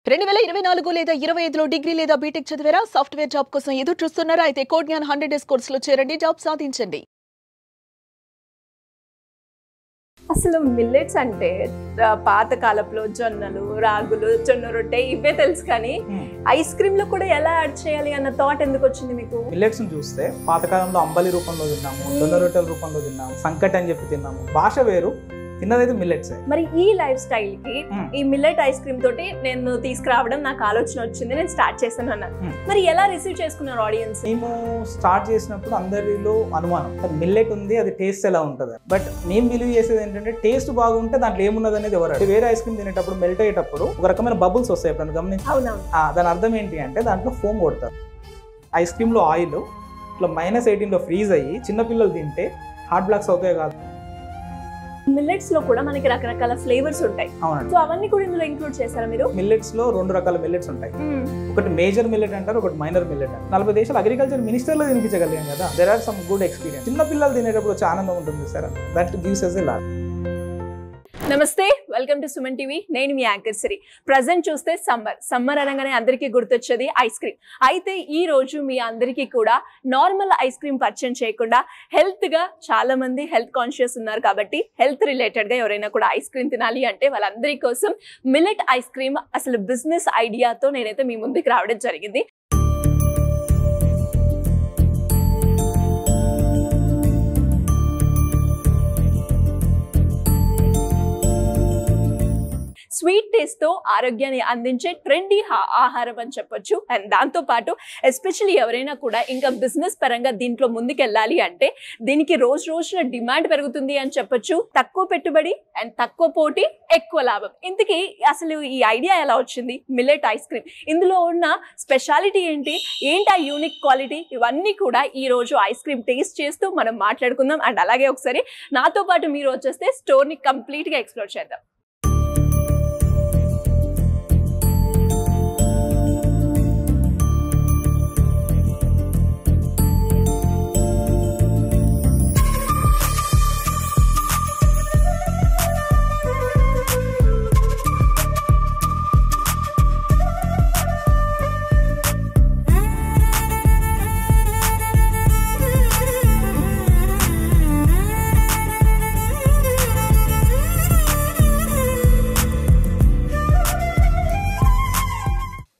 2024 లేదా 25లో డిగ్రీ లేదా బీటెక్ చదివారా? సాఫ్ట్వేర్ జాబ్ కోసం ఎదురు చూస్తున్నారా? అయితే కోడ్ జ్ఞాన్ 100 డేస్ కోర్సులో చేరండి, జాబ్ సాధించండి. అసలు మిల్లెట్స్ అంటే పాత కాలంలో జొన్నలు, రాగులు, జొన్న రొట్టె ఇవే తెలుసు, కానీ ఐస్ క్రీమ్ లో కూడా ఎలా యాడ్ చేయాలి అన్న థాట్ ఎందుకు వచ్చింది మీకు? మిల్లెట్స్ చూస్తే పాతకాలంలో అంబలి రూపంలో తిన్నాము, జొన్న రొట్టెల రూపంలో తిన్నాము, సంకట్ అని చెప్పి తిన్నాము. భాష వేరు, తిన్నదైతే మిల్లెట్స్. మరి ఈ లైఫ్ స్టైల్ కి ఈ మిల్లెట్ ఐస్ క్రీమ్ తోటి నేను తీసుకురావడం నాకు ఆలోచన వచ్చింది, నేను స్టార్ట్ చేశాను అన్నారు. మరి ఎలా రిసీవ్ చేసుకున్నారు ఆడియన్స్? మేము స్టార్ట్ చేసినప్పుడు అందరిలో అనుమానం, మిల్లెట్ ఉంది, అది టేస్ట్ ఎలా ఉంటుంది. బట్ మేము బిలీవ్ చేసేది ఏంటంటే టేస్ట్ బాగుంటే దాంట్లో ఏమున్నది అనేది ఎవరు. వేరే ఐస్ క్రీమ్ తినేటప్పుడు మెల్ట్ అయ్యేటప్పుడు ఒక రకమైన బబుల్స్ వస్తాయి, ఎప్పుడు గమనించి. దాని అర్థం ఏంటి అంటే దాంట్లో ఫోమ్ కొడతారు. ఐస్ క్రీమ్ లో ఆయిల్ ఇట్లా -18లో ఫ్రీజ్ అయ్యి చిన్నపిల్లలు తింటే హార్ట్ బ్లాక్స్ అవుతాయి కాదు. మిల్లెట్స్ లో కూడా మనకి రకరకాల ఫ్లేవర్స్ ఉంటాయి. సో అవన్నీ కూడా ఇందులో ఇంక్లూడ్ చేశారా మీరు? మిల్లెట్స్ లో 2 రకాల మిల్లెట్స్ ఉంటాయి. ఒకటి మేజర్ మిల్లెట్ అంటారు, ఒకటి మైనర్ మిల్లెట్ అంటారు. 40 దేశాలు అగ్రికల్చర్ మినిస్టర్ లో తినిపించగలిగాం కదా. There are some good experience. చిన్న పిల్లలు తినేటప్పుడు వచ్చే ఆనందం ఉంటుంది sir, that gives us a lot. నమస్తే, వెల్కమ్ టు సుమన్ టీవీ. నేను మీ యాంకర్ సిరి. ప్రజెంట్ చూస్తే సమ్మర్ అనగానే అందరికీ గుర్తొచ్చేది ఐస్ క్రీమ్. అయితే ఈ రోజు మీ అందరికీ కూడా నార్మల్ ఐస్ క్రీమ్ పరిచయం చేయకుండా హెల్త్ గా చాలా మంది హెల్త్ కాన్షియస్ ఉన్నారు, కాబట్టి హెల్త్ రిలేటెడ్ గా ఎవరైనా కూడా ఐస్ క్రీమ్ తినాలి అంటే వాళ్ళందరి కోసం మిల్లెట్ ఐస్ క్రీమ్ అసలు బిజినెస్ ఐడియాతో నేనైతే మీ ముందుకు రావడం జరిగింది. స్వీట్ టేస్ట్ తో ఆరోగ్యాన్ని అందించే ట్రెండీ ఆహారం అని చెప్పొచ్చు. అండ్ దాంతో పాటు ఎస్పెషల్లీ ఎవరైనా కూడా ఇంకా బిజినెస్ పరంగా దీంట్లో ముందుకెళ్ళాలి అంటే దీనికి రోజున డిమాండ్ పెరుగుతుంది అని చెప్పొచ్చు. తక్కువ పెట్టుబడి అండ్ తక్కువ పోటీ, ఎక్కువ లాభం. ఇంతకీ అసలు ఈ ఐడియా ఎలా వచ్చింది? మిల్లెట్ ఐస్ క్రీమ్, ఇందులో ఉన్న స్పెషాలిటీ ఏంటి ఆ యూనిక్ క్వాలిటీ, ఇవన్నీ కూడా ఈ రోజు ఐస్ క్రీమ్ టేస్ట్ చేస్తూ మనం మాట్లాడుకుందాం. అండ్ అలాగే ఒకసారి నాతో పాటు మీరు వచ్చేస్తే స్టోర్ ని కంప్లీట్ గా ఎక్స్ప్లోర్ చేద్దాం.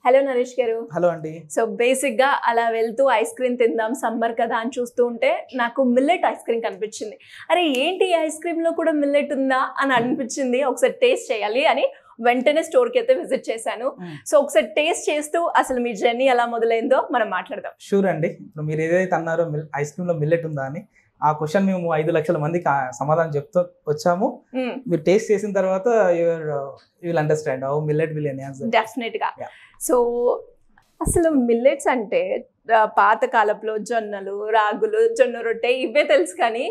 హలో నరేష్ గారు. హలో అండి. సో బేసిక్ గా అలా వెళ్తూ ఐస్ క్రీమ్ తిందాం, సమ్మర్ కదా అని చూస్తూ ఉంటే నాకు మిల్లెట్ ఐస్ క్రీమ్ కనిపించింది. అరే ఏంటి ఐస్ క్రీమ్ లో కూడా మిల్లెట్ ఉందా అని అనిపించింది. ఒకసారి టేస్ట్ చేయాలి అని వెంటనే స్టోర్ కి అయితే విజిట్ చేశాను. సో ఒకసారి టేస్ట్ చేస్తూ అసలు మీ జర్నీ ఎలా మొదలైందో మనం మాట్లాడదాం. షూర్ అండి. ఇప్పుడు మీరు ఏదైతే అన్నారో ఐస్ క్రీమ్ లో మిల్లెట్ ఉందా అని, ఆ క్వశ్చన్ మేము 5 లక్షల మందికి సమాధానం చెప్తూ వచ్చాము. మీరు టేస్ట్ చేసిన తర్వాత you will understand how millet will enhance. Definite గా. సో అసలు మిల్లెట్స్ అంటే పాత కాలంలో జొన్నలు, రాగులు, జొన్న రొట్టె ఇవే తెలుసు, కానీ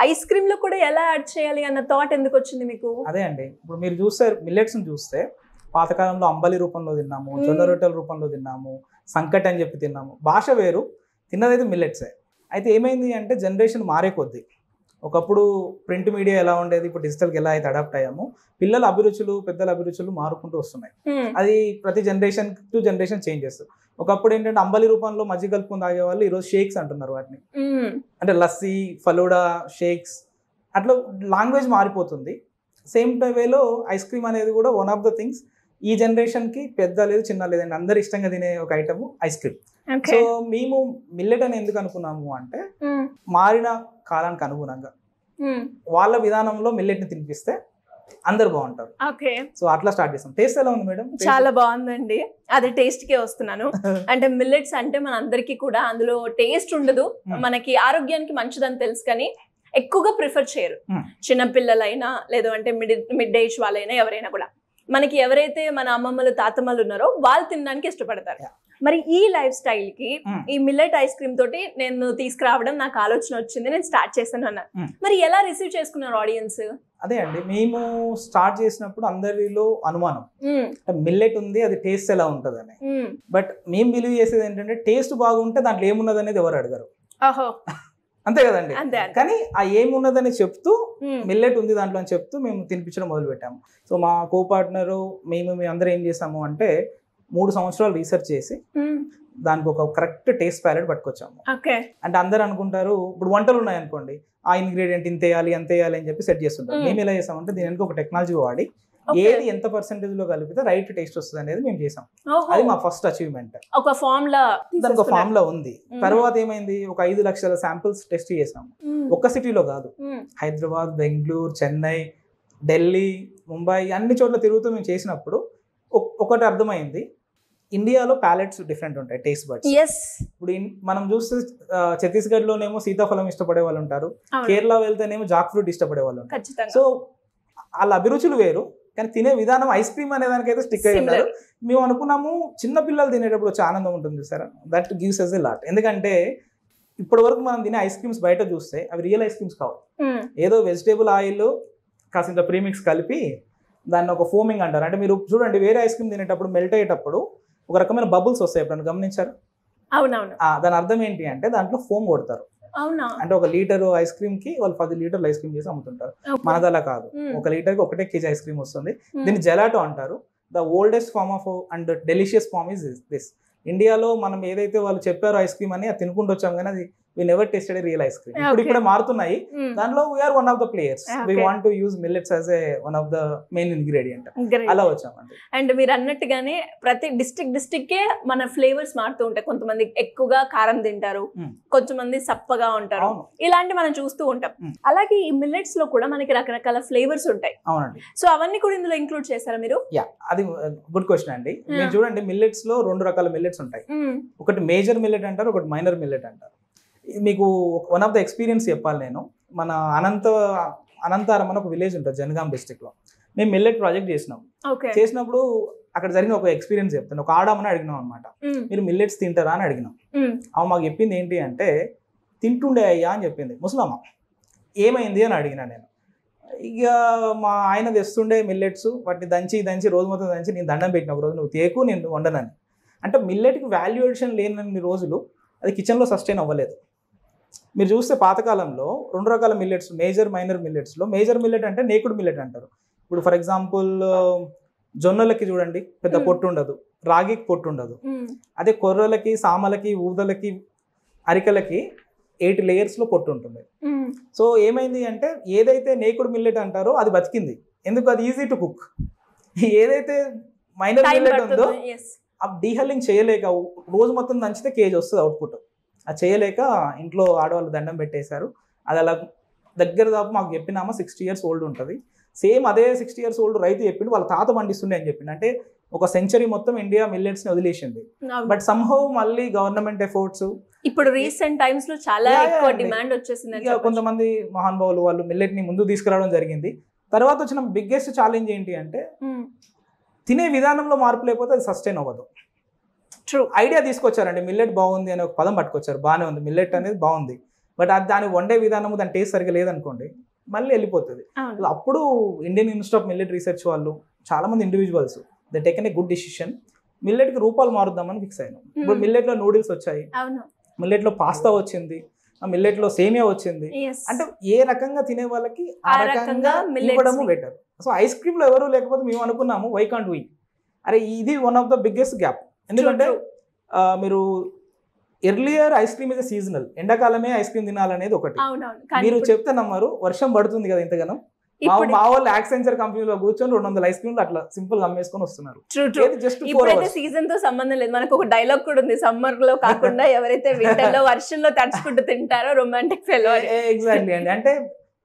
ఐస్ క్రీమ్ లో కూడా ఎలా యాడ్ చేయాలి అన్న థాట్ ఎందుకు వచ్చింది మీకు? అదే అండి, ఇప్పుడు మీరు చూస్తే మిల్లెట్స్ చూస్తే పాతకాలంలో అంబలి రూపంలో తిన్నాము, జొన్న రొట్టెల రూపంలో తిన్నాము, సంకట్ అని చెప్పి తిన్నాము. భాష వేరు, తిన్నదైతే మిల్లెట్సే. అయితే ఏమైంది అంటే జనరేషన్ మారే కొద్దీ, ఒకప్పుడు ప్రింట్ మీడియా ఎలా ఉండేది, ఇప్పుడు డిజిటల్కి ఎలా అయితే అడాప్ట్ అయ్యాము, పిల్లల అభిరుచులు, పెద్దల అభిరుచులు మారుకుంటూ వస్తున్నాయి. అది ప్రతి జనరేషన్ టు జనరేషన్ చేంజ్ చేస్తారు. ఒకప్పుడు ఏంటంటే అంబలి రూపంలో మజ్జిగ కలుపుకొని తాగేవాళ్ళు, ఈరోజు షేక్స్ అంటున్నారు వాటిని. అంటే లస్సీ, ఫలూడా, షేక్స్, అట్లా లాంగ్వేజ్ మారిపోతుంది. సేమ్ వేలో ఐస్ క్రీమ్ అనేది కూడా వన్ ఆఫ్ ద థింగ్స్ ఈ జనరేషన్కి పెద్ద లేదు చిన్న లేదండి, అందరు ఇష్టంగా తినే ఒక ఐటమ్ ఐస్ క్రీమ్. సో మేము మిల్లెట్ అని ఎందుకు అనుకున్నాము అంటే మారిన కాలానికి అనుగుణంగా వాళ్ళ విధానంలో మిల్లెట్ ని తినిపిస్తే అందరు బాగుంటారు. సో అట్లా స్టార్ట్ చేస్తాం. టేస్ట్ ఎలా ఉంది మేడం? చాలా బాగుందండి. అదే టేస్ట్ కే వస్తున్నాను. అంటే మిల్లెట్స్ అంటే మన అందరికి కూడా అందులో టేస్ట్ ఉండదు, మనకి ఆరోగ్యానికి మంచిదని తెలుసు, కానీ ఎక్కువగా ప్రిఫర్ చేయరు. చిన్నపిల్లలైనా లేదు అంటే మిడ్ ఏజ్ వాళ్ళైనా ఎవరైనా కూడా, మనకి ఎవరైతే మన అమ్మమ్మలు తాతమ్మలు ఉన్నారో వాళ్ళు తినడానికి ఇష్టపడతారు. మరి ఈ లైఫ్ స్టైల్ కి ఈ మిల్లెట్ ఐస్ క్రీమ్ తోటి నేను తీసుకురావడం నాకు ఆలోచన వచ్చింది, నేను స్టార్ట్ చేశాను అన్నారు. మరి ఎలా రిసీవ్ చేసుకున్నారు ఆడియన్స్? అదే అండి, మేము స్టార్ట్ చేసినప్పుడు అందరిలో అనుమానం, మిల్లెట్ ఉంది, అది టేస్ట్ ఎలా ఉంటుంది అని. బట్ మేము బిలీవ్ చేసేది ఏంటంటే టేస్ట్ బాగుంటే దాంట్లో ఏమున్నది అనేది ఎవరు అడగరు. అంతే కదండి. కానీ ఆ ఏమున్నదని చెప్తూ మిల్లెట్ ఉంది దాంట్లో అని చెప్తూ మేము తినిపించడం మొదలు పెట్టాము. సో మా కో పార్ట్నరు మేము అందరూ ఏం చేసాము అంటే 3 సంవత్సరాలు రీసెర్చ్ చేసి దానికి ఒక కరెక్ట్ టేస్ట్ ప్యాలెట్ పట్టుకొచ్చాము. అంటే అందరు అనుకుంటారు ఇప్పుడు వంటలు ఉన్నాయి అనుకోండి, ఆ ఇంగ్రీడియంట్ ఇంత వేయాలి అంత వేయాలి అని చెప్పి సెట్ చేస్తుంటారు. మేము ఎలా చేసామంటే దీనికి ఒక టెక్నాలజీ వాడి ఏది ఎంత పర్సెంటేజ్ లో కలిపితే రైట్ టేస్ట్ వస్తుంది అనేది మేము చేసాం. అది మా ఫస్ట్ అచీవ్మెంట్. ఒక ఫామ్ లా ఉంది. తర్వాత ఏమైంది, ఒక 5 లక్షల శాంపిల్స్ టెస్ట్ చేసాము. ఒక్క సిటీలో కాదు, హైదరాబాద్, బెంగళూరు, చెన్నై, ఢిల్లీ, ముంబై అన్ని చోట్ల తిరుగుతూ మేము చేసినప్పుడు ఒకటి అర్థమైంది, ఇండియాలో ప్యాలెట్స్ డిఫరెంట్ ఉంటాయి, టేస్ట్ బడ్స్. ఇప్పుడు మనం చూస్తే ఛత్తీస్గఢ్ లోనేమో సీతాఫలం ఇష్టపడే వాళ్ళు ఉంటారు, కేరళ వెళ్తేనేమో జాక్ ఫ్రూట్ ఇష్టపడే వాళ్ళు ఉంటారు. సో వాళ్ళ అభిరుచులు వేరు, కానీ తినే విధానం ఐస్ క్రీమ్ అనే దానికైతే స్టిక్ అయి ఉన్నారు. మేము అనుకున్నాము చిన్న పిల్లలు తినేటప్పుడు వచ్చే ఆనందం ఉంటుంది sir, that gives us a lot. ఎందుకంటే ఇప్పటి వరకు మనం తినే ఐస్ క్రీమ్స్ బయట చూస్తే అవి రియల్ ఐస్ క్రీమ్స్ కావు, ఏదో వెజిటేబుల్ ఆయిల్ కాసింత ప్రీమిక్స్ కలిపి దాన్ని ఒక ఫోమింగ్ అంటారు. అంటే మీరు చూడండి, వేరే ఐస్ క్రీమ్ తినేటప్పుడు మెల్ట్ అయ్యేటప్పుడు ఒక రకమైన బబుల్స్ వస్తాయి, ఎప్పుడైనా గమనించారు? అవునవును. దాని అర్థం ఏంటి అంటే దాంట్లో ఫోమ్ కొడతారు. అంటే 1 లీటర్ ఐస్ క్రీమ్ కి వాళ్ళు 10 లీటర్లు ఐస్ క్రీమ్ చేసి అమ్ముతుంటారు. మనదలా కాదు, 1 లీటర్ కి 1 కేజీ ఐస్ క్రీమ్ వస్తుంది. దీన్ని జెలాటో అంటారు. The oldest form of and delicious form is this. ఇండియాలో మనం ఏదైతే వాళ్ళు చెప్పారో ఐస్ క్రీమ్ అని అది తినుకుంటూ వచ్చాం, కానీ అది we never tasted a real ice cream. ఇప్పుడు మారుతున్నాయి దాంట్లో. we are one of the players. We want to use millets as a one of the main ingredient. అలా వచ్చామండి. అండ్ మీరు అన్నట్టుగానే ప్రతి డిస్ట్రిక్ట్ కే మన ఫ్లేవర్స్ మారుతూ ఉంటాయి. కొంతమంది ఎక్కువగా కారం తింటారు, కొంతమంది సప్పగా ఉంటారు, ఇలాంటి మనం చూస్తూ ఉంటాం. అలాగే ఈ మిల్లెట్స్ లో కూడా మనకి రకరకాల ఫ్లేవర్స్ ఉంటాయి. అవునండి. సో అవన్నీ కూడా ఇందులో ఇంక్లూడ్ చేస్తారా మీరు? అది గుడ్ క్వశ్చన్ అండి. మీరు చూడండి, మిల్లెట్స్ లో 2 రకాల మిల్లెట్స్ ఉంటాయి. ఒకటి మేజర్ మిల్లెట్ అంటారు, ఒకటి మైనర్ మిల్లెట్ అంటారు. మీకు వన్ ఆఫ్ ద ఎక్స్పీరియన్స్ చెప్పాలి నేను. మన అనంతారం అని ఒక విలేజ్ ఉంటుంది జనగాం డిస్ట్రిక్ట్ లో. మేము మిల్లెట్ ప్రాజెక్ట్ చేసినప్పుడు అక్కడ జరిగిన ఒక ఎక్స్పీరియన్స్ చెప్తాను. ఒక ఆడామని అడిగినాం అనమాట, మీరు మిల్లెట్స్ తింటారా అని అడిగినాం. ఆమె మాకు చెప్పింది ఏంటి అంటే తింటుండే అయ్యా అని చెప్పింది. ముసలమ్మ. ఏమైంది అని అడిగినా నేను. ఇక మా ఆయన తెస్తుండే మిల్లెట్స్, వాటిని దంచి రోజు మొత్తం దంచి నేను దండం పెట్టిన ఒక రోజు, నువ్వు తేకు నేను వండనని. అంటే మిల్లెట్కి వాల్యుయేషన్ లేనన్ని రోజులు అది కిచెన్లో సస్టైన్ అవ్వలేదు. మీరు చూస్తే పాతకాలంలో 2 రకాల మిల్లెట్స్, మేజర్ మైనర్ మిల్లెట్స్లో మేజర్ మిల్లెట్ అంటే నేకుడ్ మిల్లెట్ అంటారు. ఇప్పుడు ఫర్ ఎగ్జాంపుల్ జొన్నలకి చూడండి పెద్ద పొట్టు ఉండదు, రాగికి పొట్టు ఉండదు. అదే కొర్రలకి, సామలకి, ఊదలకి, అరికలకి 8 లేయర్స్లో పొట్టు ఉంటుంది. సో ఏమైంది అంటే ఏదైతే నేకుడ్ మిల్లెట్ అంటారో అది బతికింది. ఎందుకు? అది ఈజీ టు కుక్. ఏదైతే మైనర్ మిల్లెట్ ఉందో అది డీహల్లింగ్ చేయలేక రోజు మొత్తం దంచితే కేజీ వస్తుంది అవుట్పుట్. అది చేయలేక ఇంట్లో ఆడవాళ్ళు దండం పెట్టేశారు. అది అలా దగ్గర దాపు మాకు చెప్పినామా 60 years ఓల్డ్ ఉంటుంది. సేమ్ అదే 60 years ఓల్డ్ రైతు చెప్పిండు వాళ్ళ తాత పండిస్తుండే అని చెప్పిండు. అంటే ఒక సెంచరీ మొత్తం ఇండియా మిల్లెట్స్ ని వదిలేసింది. బట్ సమ్హౌ మళ్ళీ గవర్నమెంట్ ఎఫర్ట్స్ ఇప్పుడు రీసెంట్ టైమ్స్ లో చాలా ఎక్కువ డిమాండ్ వచ్చేసింది. కొంతమంది మహానుభావులు వాళ్ళు మిల్లెట్ ని ముందు తీసుకురావడం జరిగింది. తర్వాత వచ్చిన బిగ్గెస్ట్ ఛాలెంజ్ ఏంటి అంటే తినే విధానంలో మార్పు లేకపోతే అది సస్టైన్ అవ్వదు. ఐడియా తీసుకొచ్చారండి, మిల్లెట్ బాగుంది అనే ఒక పదం పట్టుకొచ్చారు. బాగానే ఉంది, మిల్లెట్ అనేది బాగుంది. బట్ అది దాని వండే విధానము, దాని టేస్ట్ సరిగ్గా లేదనుకోండి మళ్ళీ వెళ్ళిపోతుంది. అప్పుడు Indian Institute of Millet Research వాళ్ళు చాలా మంది individuals they taken a good decision. Millet కి రూపాలు మారుద్దామని ఫిక్స్ అయినాం. ఇప్పుడు మిల్లెట్ లో నూడిల్స్ వచ్చాయి, మిల్లెట్ లో పాస్తా వచ్చింది, మిల్లెట్ లో సేమియా వచ్చింది. అంటే ఏ రకంగా తినే వాళ్ళకి ఆ రకంగా ఇవ్వడము బెటర్. సో ఐస్ క్రీమ్ లో ఎవరు లేకపోతే మేము అనుకున్నాము వై కాంట్ వీ. అరే ఇది one of the biggest gap. ఎందుకంటే మీరు earlier ice cream is seasonal, ఎండాకాలమే ఐస్ క్రీమ్ తినాలనేది ఒకటి. మీరు చెప్తే నమ్మరు, వర్షం పడుతుంది కదా ఇంతగానో, మా వాళ్ళు యాక్సెంచర్ కంపెనీలో కూర్చొని 200 ఐస్ క్రీమ్లు అట్లా సింపుల్ అమ్మేసుకొని వస్తున్నారు. ఇప్పుడైతే సీజన్ తో సంబంధం లేదు. మనకు ఒక డైలాగ్ కూడా ఉంది, సమ్మర్ లో కాకుండా ఎవరైతే వింటర్ లో వర్షంలో తడుచుకుంటూ తింటారో రొమాంటిక్ ఫెలో. ఎగ్జాక్ట్లీ అండి. అంటే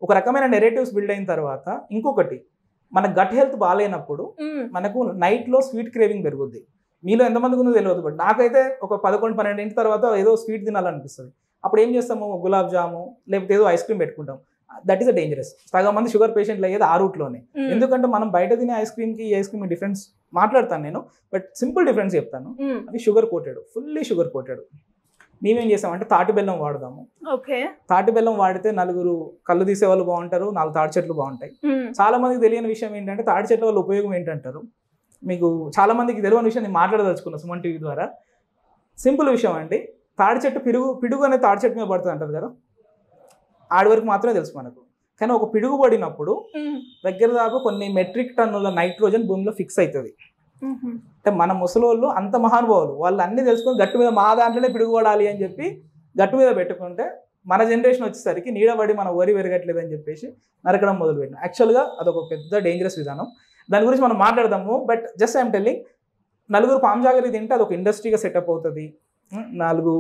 ఒక రకమైన నెరేటివ్స్ బిల్డ్ అయిన తర్వాత ఇంకొకటి, మన గట్ హెల్త్ బాగాలేనప్పుడు మనకు నైట్ లో స్వీట్ క్రేవింగ్ పెరుగుద్ది. మీలో ఎంతమందికి ఉందో తెలియదు, బట్ నాకైతే ఒక 11-12 తర్వాత ఏదో స్వీట్ తినాలనిపిస్తుంది. అప్పుడు ఏం చేస్తాము, గులాబ్ జాము లేకపోతే ఏదో ఐస్ క్రీమ్ పెట్టుకుంటాం. That is a dangerous. సగం మంది షుగర్ పేషెంట్లు అయ్యేది ఆ రూట్లోనే. ఎందుకంటే మనం బయట తినే ఐస్ క్రీమ్ కి ఈ ఐస్ క్రీమ్ డిఫరెన్స్ మాట్లాడతాను నేను, బట్ సింపుల్ డిఫరెన్స్ చెప్తాను. అవి sugar coated, fully sugar coated. మేమేం చేస్తామంటే తాటి బెల్లం వాడదాము. తాటి బెల్లం వాడితే 4 కళ్ళు తీసే వాళ్ళు బాగుంటారు, 4 తాటి చెట్లు బాగుంటాయి. చాలా మందికి తెలియని విషయం ఏంటంటే తాటి చెట్ల వల్ల ఉపయోగం ఏంటంటారు. మీకు చాలా మందికి తెలియని విషయం నేను మాట్లాడదలుచుకున్నా సుమన్ టీవీ ద్వారా. సింపుల్ విషయం అండి, తాడి చెట్టు పిడుగు అనేది తాడి చెట్టు మీద పడుతుంది అంటారు కదా. ఆడి వరకు మాత్రమే తెలుసు మనకు. కానీ ఒక పిడుగు పడినప్పుడు దగ్గర దాకా కొన్ని మెట్రిక్ టన్నుల నైట్రోజన్ భూమిలో ఫిక్స్ అవుతుంది. అంటే మన ముసలోళ్ళు అంత మహానుభావులు, వాళ్ళు అన్ని తెలుసుకొని గట్టు మీద మా దాంట్లోనే పిడుగుపడాలి అని చెప్పి గట్టు మీద పెట్టుకుంటే మన జనరేషన్ వచ్చేసరికి నీడబడి మన వరి పెరగట్లేదు అని చెప్పేసి నరకడం మొదలుపెట్టిన. యాక్చువల్గా అదొక పెద్ద డేంజరస్ విధానం, దాని గురించి మనం మాట్లాడదాము. బట్ జస్ట్ ఐఎమ్ టెల్లింగ్, నలుగురు పాంజాగరి తింటే అదొక ఇండస్ట్రీగా సెటప్ అవుతుంది, 4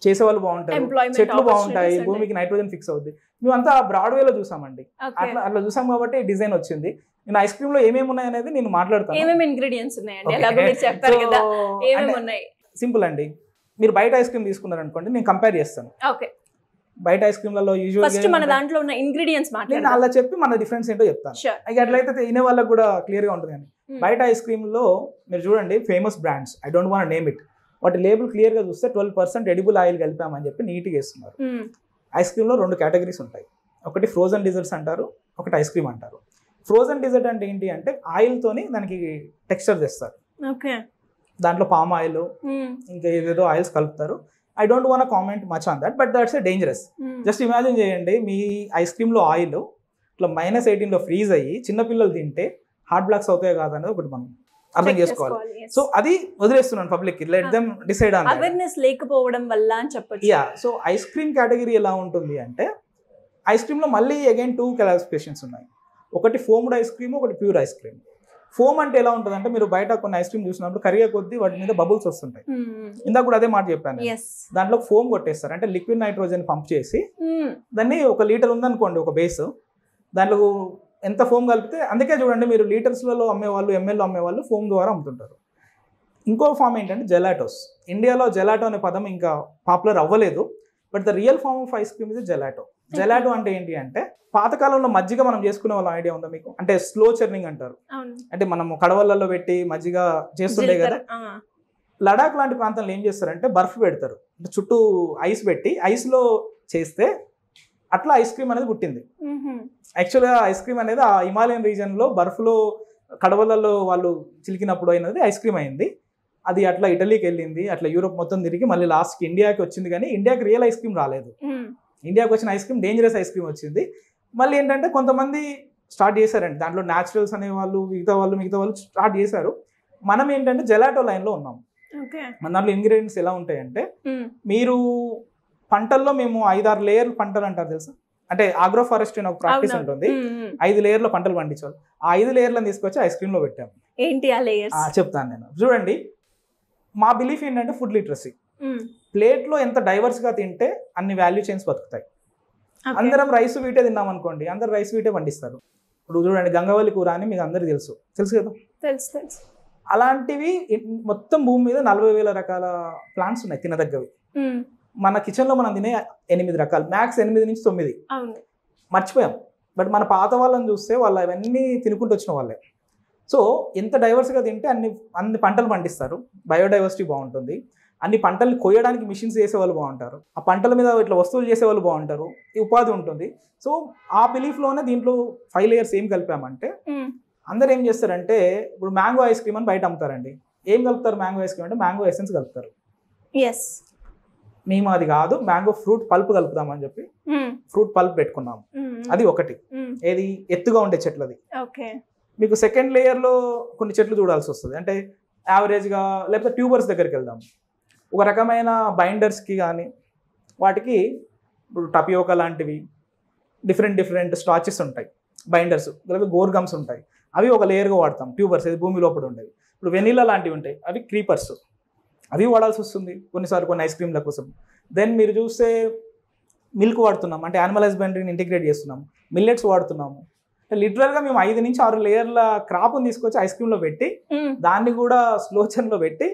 చేసేవాళ్ళు బాగుంటారు, చెట్లు బాగుంటాయి, భూమికి నైట్రోజన్ ఫిక్స్ అవుతుంది. మేమంతా బ్రాడ్వేలో చూసామండి, అట్లా చూసాం కాబట్టి డిజైన్ వచ్చింది. నేను ఐస్ క్రీమ్ లో ఏమేమి ఉన్నాయి అనేది నేను మాట్లాడతాను. సింపుల్ అండి, మీరు బయట ఐస్ క్రీమ్ తీసుకున్నారు అనుకోండి, నేను కంపేర్ చేస్తాను. బయట ఐస్ క్రీమ్లలో యూజువల్ మన దాంట్లో ఉన్న ఇంగ్రీడియంట్స్ నేను అలా చెప్పి మన డిఫరెన్స్ ఏంటో చెప్తాను. అట్లయితే తినే వాళ్ళకి కూడా క్లియర్ గా ఉంటుంది. కానీ బయట ఐస్ క్రీమ్ లో మీరు చూడండి, famous brands, I don't want name it, వాటి లేబుల్ క్లియర్ గా చూస్తే 12% ఎడిబుల్ ఆయిల్ కలిపామని చెప్పి నీట్గా వేస్తున్నారు. ఐస్ క్రీమ్ లో 2 కేటగిరీస్ ఉంటాయి, ఒకటి ఫ్రోజన్ డిజర్ట్స్ అంటారు, ఒకటి ఐస్ క్రీమ్ అంటారు. ఫ్రోజన్ డిజర్ట్ అంటే ఏంటి అంటే ఆయిల్ తోని దానికి టెక్స్చర్ చేస్తారు, దాంట్లో పామ్ ఆయిల్ ఇంకా ఏదేదో ఆయిల్స్ కలుపుతారు. I don't want comment much on that, but that's dangerous. Just imagine చేయండి, మీ ఐస్ క్రీమ్ లో ఆయిల్ ఇట్లా -18లో ఫ్రీజ్ అయ్యి చిన్నపిల్లలు తింటే హార్ట్ బ్లాక్స్ అవుతాయి కాదనేది ఒకటి మనం అర్థం చేసుకోవాలి. సో అది వదిలేస్తున్నాను public, let them decide on. Awareness లేకపోవడం వల్ల అని చెప్పొచ్చు. Yeah, so ice cream category ఎలా ఉంటుంది అంటే, ఐస్ క్రీమ్ లో మళ్ళీ అగైన్ 2 క్లాసిఫికేషన్స్ ఉన్నాయి, ఒకటి ఫోమ్డ్ ఐస్ క్రీమ్, ఒకటి ప్యూర్ ఐస్ క్రీమ్. ఫోమ్ అంటే ఎలా ఉంటుంది అంటే, మీరు బయట కొన్ని ఐస్ క్రీమ్ చూసినప్పుడు కరిగే కొద్దీ వాటి మీద బబుల్స్ వస్తుంటాయి. ఇందాక కూడా అదే మాట చెప్పాను, దాంట్లో ఫోమ్ కొట్టేస్తారు, అంటే లిక్విడ్ నైట్రోజన్ పంప్ చేసి దాన్ని 1 లీటర్ ఉందనుకోండి ఒక బేస్, దాంట్లో ఎంత ఫోమ్ కలిపితే, అందుకే చూడండి మీరు లీటర్స్లలో అమ్మేవాళ్ళు, ఎంఎల్లో అమ్మేవాళ్ళు ఫోమ్ ద్వారా అమ్ముతుంటారు. ఇంకో ఫామ్ ఏంటంటే జెలాటోస్. ఇండియాలో జెలాటో అనే పదం ఇంకా పాపులర్ అవ్వలేదు, but the real form of ice cream is gelato. Gelato అంటే ఏంటి అంటే, పాతకాలంలో మజ్జిగ మనం చేసుకునే వాళ్ళ ఐడియా ఉందా మీకు? అంటే స్లో చర్నింగ్ అంటారు, అంటే మనము కడవలలో పెట్టి మజ్జిగ చేస్తుండే కదా. లడాక్ లాంటి ప్రాంతంలో ఏం చేస్తారంటే బర్ఫ్ పెడతారు, అంటే చుట్టూ ఐస్ పెట్టి ఐస్లో చేస్తే అట్లా ఐస్ క్రీమ్ అనేది పుట్టింది. యాక్చువల్గా ఐస్ క్రీమ్ అనేది ఆ హిమాలయన్ రీజన్లో బర్ఫ్లో కడవలలో వాళ్ళు చిలికినప్పుడు అయినది ఐస్ క్రీమ్ అయింది. అది అట్లా ఇటలీకి వెళ్ళింది, అట్లా యూరోప్ మొత్తం తిరిగి మళ్ళీ లాస్ట్కి ఇండియాకి వచ్చింది. కానీ ఇండియాకి రియల్ ఐస్ క్రీమ్ రాలేదు, ఇండియాకి వచ్చిన ice cream dangerous ice cream వచ్చింది. మళ్ళీ ఏంటంటే కొంతమంది స్టార్ట్ చేశారండి, దాంట్లో న్యాచురల్స్ అనేవాళ్ళు, మిగతా వాళ్ళు స్టార్ట్ చేశారు. మనం ఏంటంటే జెలాటో లైన్లో ఉన్నాం. మన దాంట్లో ఇంగ్రీడియంట్స్ ఎలా ఉంటాయంటే, మీరు పంటల్లో మేము 5-6 లేయర్లు పంటలు అంటారు తెలుసా, అంటే ఆగ్రో ఫారెస్ట్రీ అని ఒక ప్రాక్టీస్ ఉంటుంది, 5 లేయర్లో పంటలు పండించాలి. ఆ 5 లేయర్లను తీసుకొచ్చి ఐస్ క్రీమ్ లో పెట్టాము. ఏంటి ఆ లేయర్స్ చెప్తాను నేను. చూడండి, మా బిలీఫ్ ఏంటంటే ఫుడ్ లిటరసీ. ప్లేట్లో ఎంత డైవర్స్ గా తింటే అన్ని వాల్యూ చైన్స్ బతుకుతాయి. అందరం రైస్ వీటే తిన్నాం అనుకోండి, అందరు రైస్ వీటే పండిస్తారు. ఇప్పుడు చూడండి, గంగవల్లి కూర అని మీకు అందరికి తెలుసు కదా. తెలుసు. అలాంటివి మొత్తం భూమి మీద 40,000 రకాల ప్లాంట్స్ ఉన్నాయి తినదగ్గవి. మన కిచెన్ లో మనం తినే 8 రకాలు, మ్యాక్స్ 8 నుంచి 9 మర్చిపోయాం. బట్ మన పాత వాళ్ళని చూస్తే వాళ్ళు అవన్నీ తినుకుంటూ వచ్చిన వాళ్ళే. సో ఎంత డైవర్స్గా తింటే అన్ని పంటలు పండిస్తారు, బయోడైవర్సిటీ బాగుంటుంది. అన్ని పంటలు కోయడానికి మిషన్స్ చేసేవాళ్ళు బాగుంటారు, ఆ పంటల మీద ఇట్లా వస్తువులు చేసేవాళ్ళు బాగుంటారు, ఈ ఉపాధి ఉంటుంది. సో ఆ బిలీఫ్లోనే దీంట్లో 5 లేయర్స్ ఏం కలిపామంటే, అందరు ఏం చేస్తారంటే, ఇప్పుడు మ్యాంగో ఐస్ క్రీమ్ అని బయట అమ్ముతారండి. ఏం కలుపుతారు మ్యాంగో ఐస్ క్రీమ్ అంటే, మ్యాంగో ఎసెన్స్ కలుపుతారు. మేము అది కాదు, మ్యాంగో ఫ్రూట్ పల్ప్ కలుపుదామని చెప్పి ఫ్రూట్ పల్ప్ పెట్టుకున్నాము. అది ఒకటి, ఏది ఎత్తుగా ఉండే చెట్లది. మీకు సెకండ్ లేయర్లో కొన్ని చెట్లు చూడాల్సి వస్తుంది, అంటే యావరేజ్గా, లేకపోతే ట్యూబర్స్ దగ్గరికి వెళ్దాం. ఒక రకమైన బైండర్స్కి కానీ వాటికి, ఇప్పుడు టపియోకా లాంటివి డిఫరెంట్ స్టాచెస్ ఉంటాయి, బైండర్స్, లేకపోతే గోర్ గమ్స్ ఉంటాయి, అవి ఒక లేయర్గా వాడతాం. ట్యూబర్స్ ఇది భూమి లోపల ఉండేవి. ఇప్పుడు వెనీలా లాంటివి ఉంటాయి, అవి క్రీపర్స్, అవి వాడాల్సి వస్తుంది కొన్నిసార్లు కొన్ని ఐస్ క్రీమ్ల కోసం. దెన్ మీరు చూస్తే మిల్క్ వాడుతున్నాం, అంటే యానిమల్ హస్బెండరీని ఇంటిగ్రేట్ చేస్తున్నాము. మిల్లెట్స్ వాడుతున్నాము. లిటరల్గా మేము 5 నుంచి 6 లేయర్ల క్రాప్ని తీసుకొచ్చి ఐస్ క్రీమ్లో పెట్టి, దాన్ని కూడా స్లో చర్న్లో పెట్టి,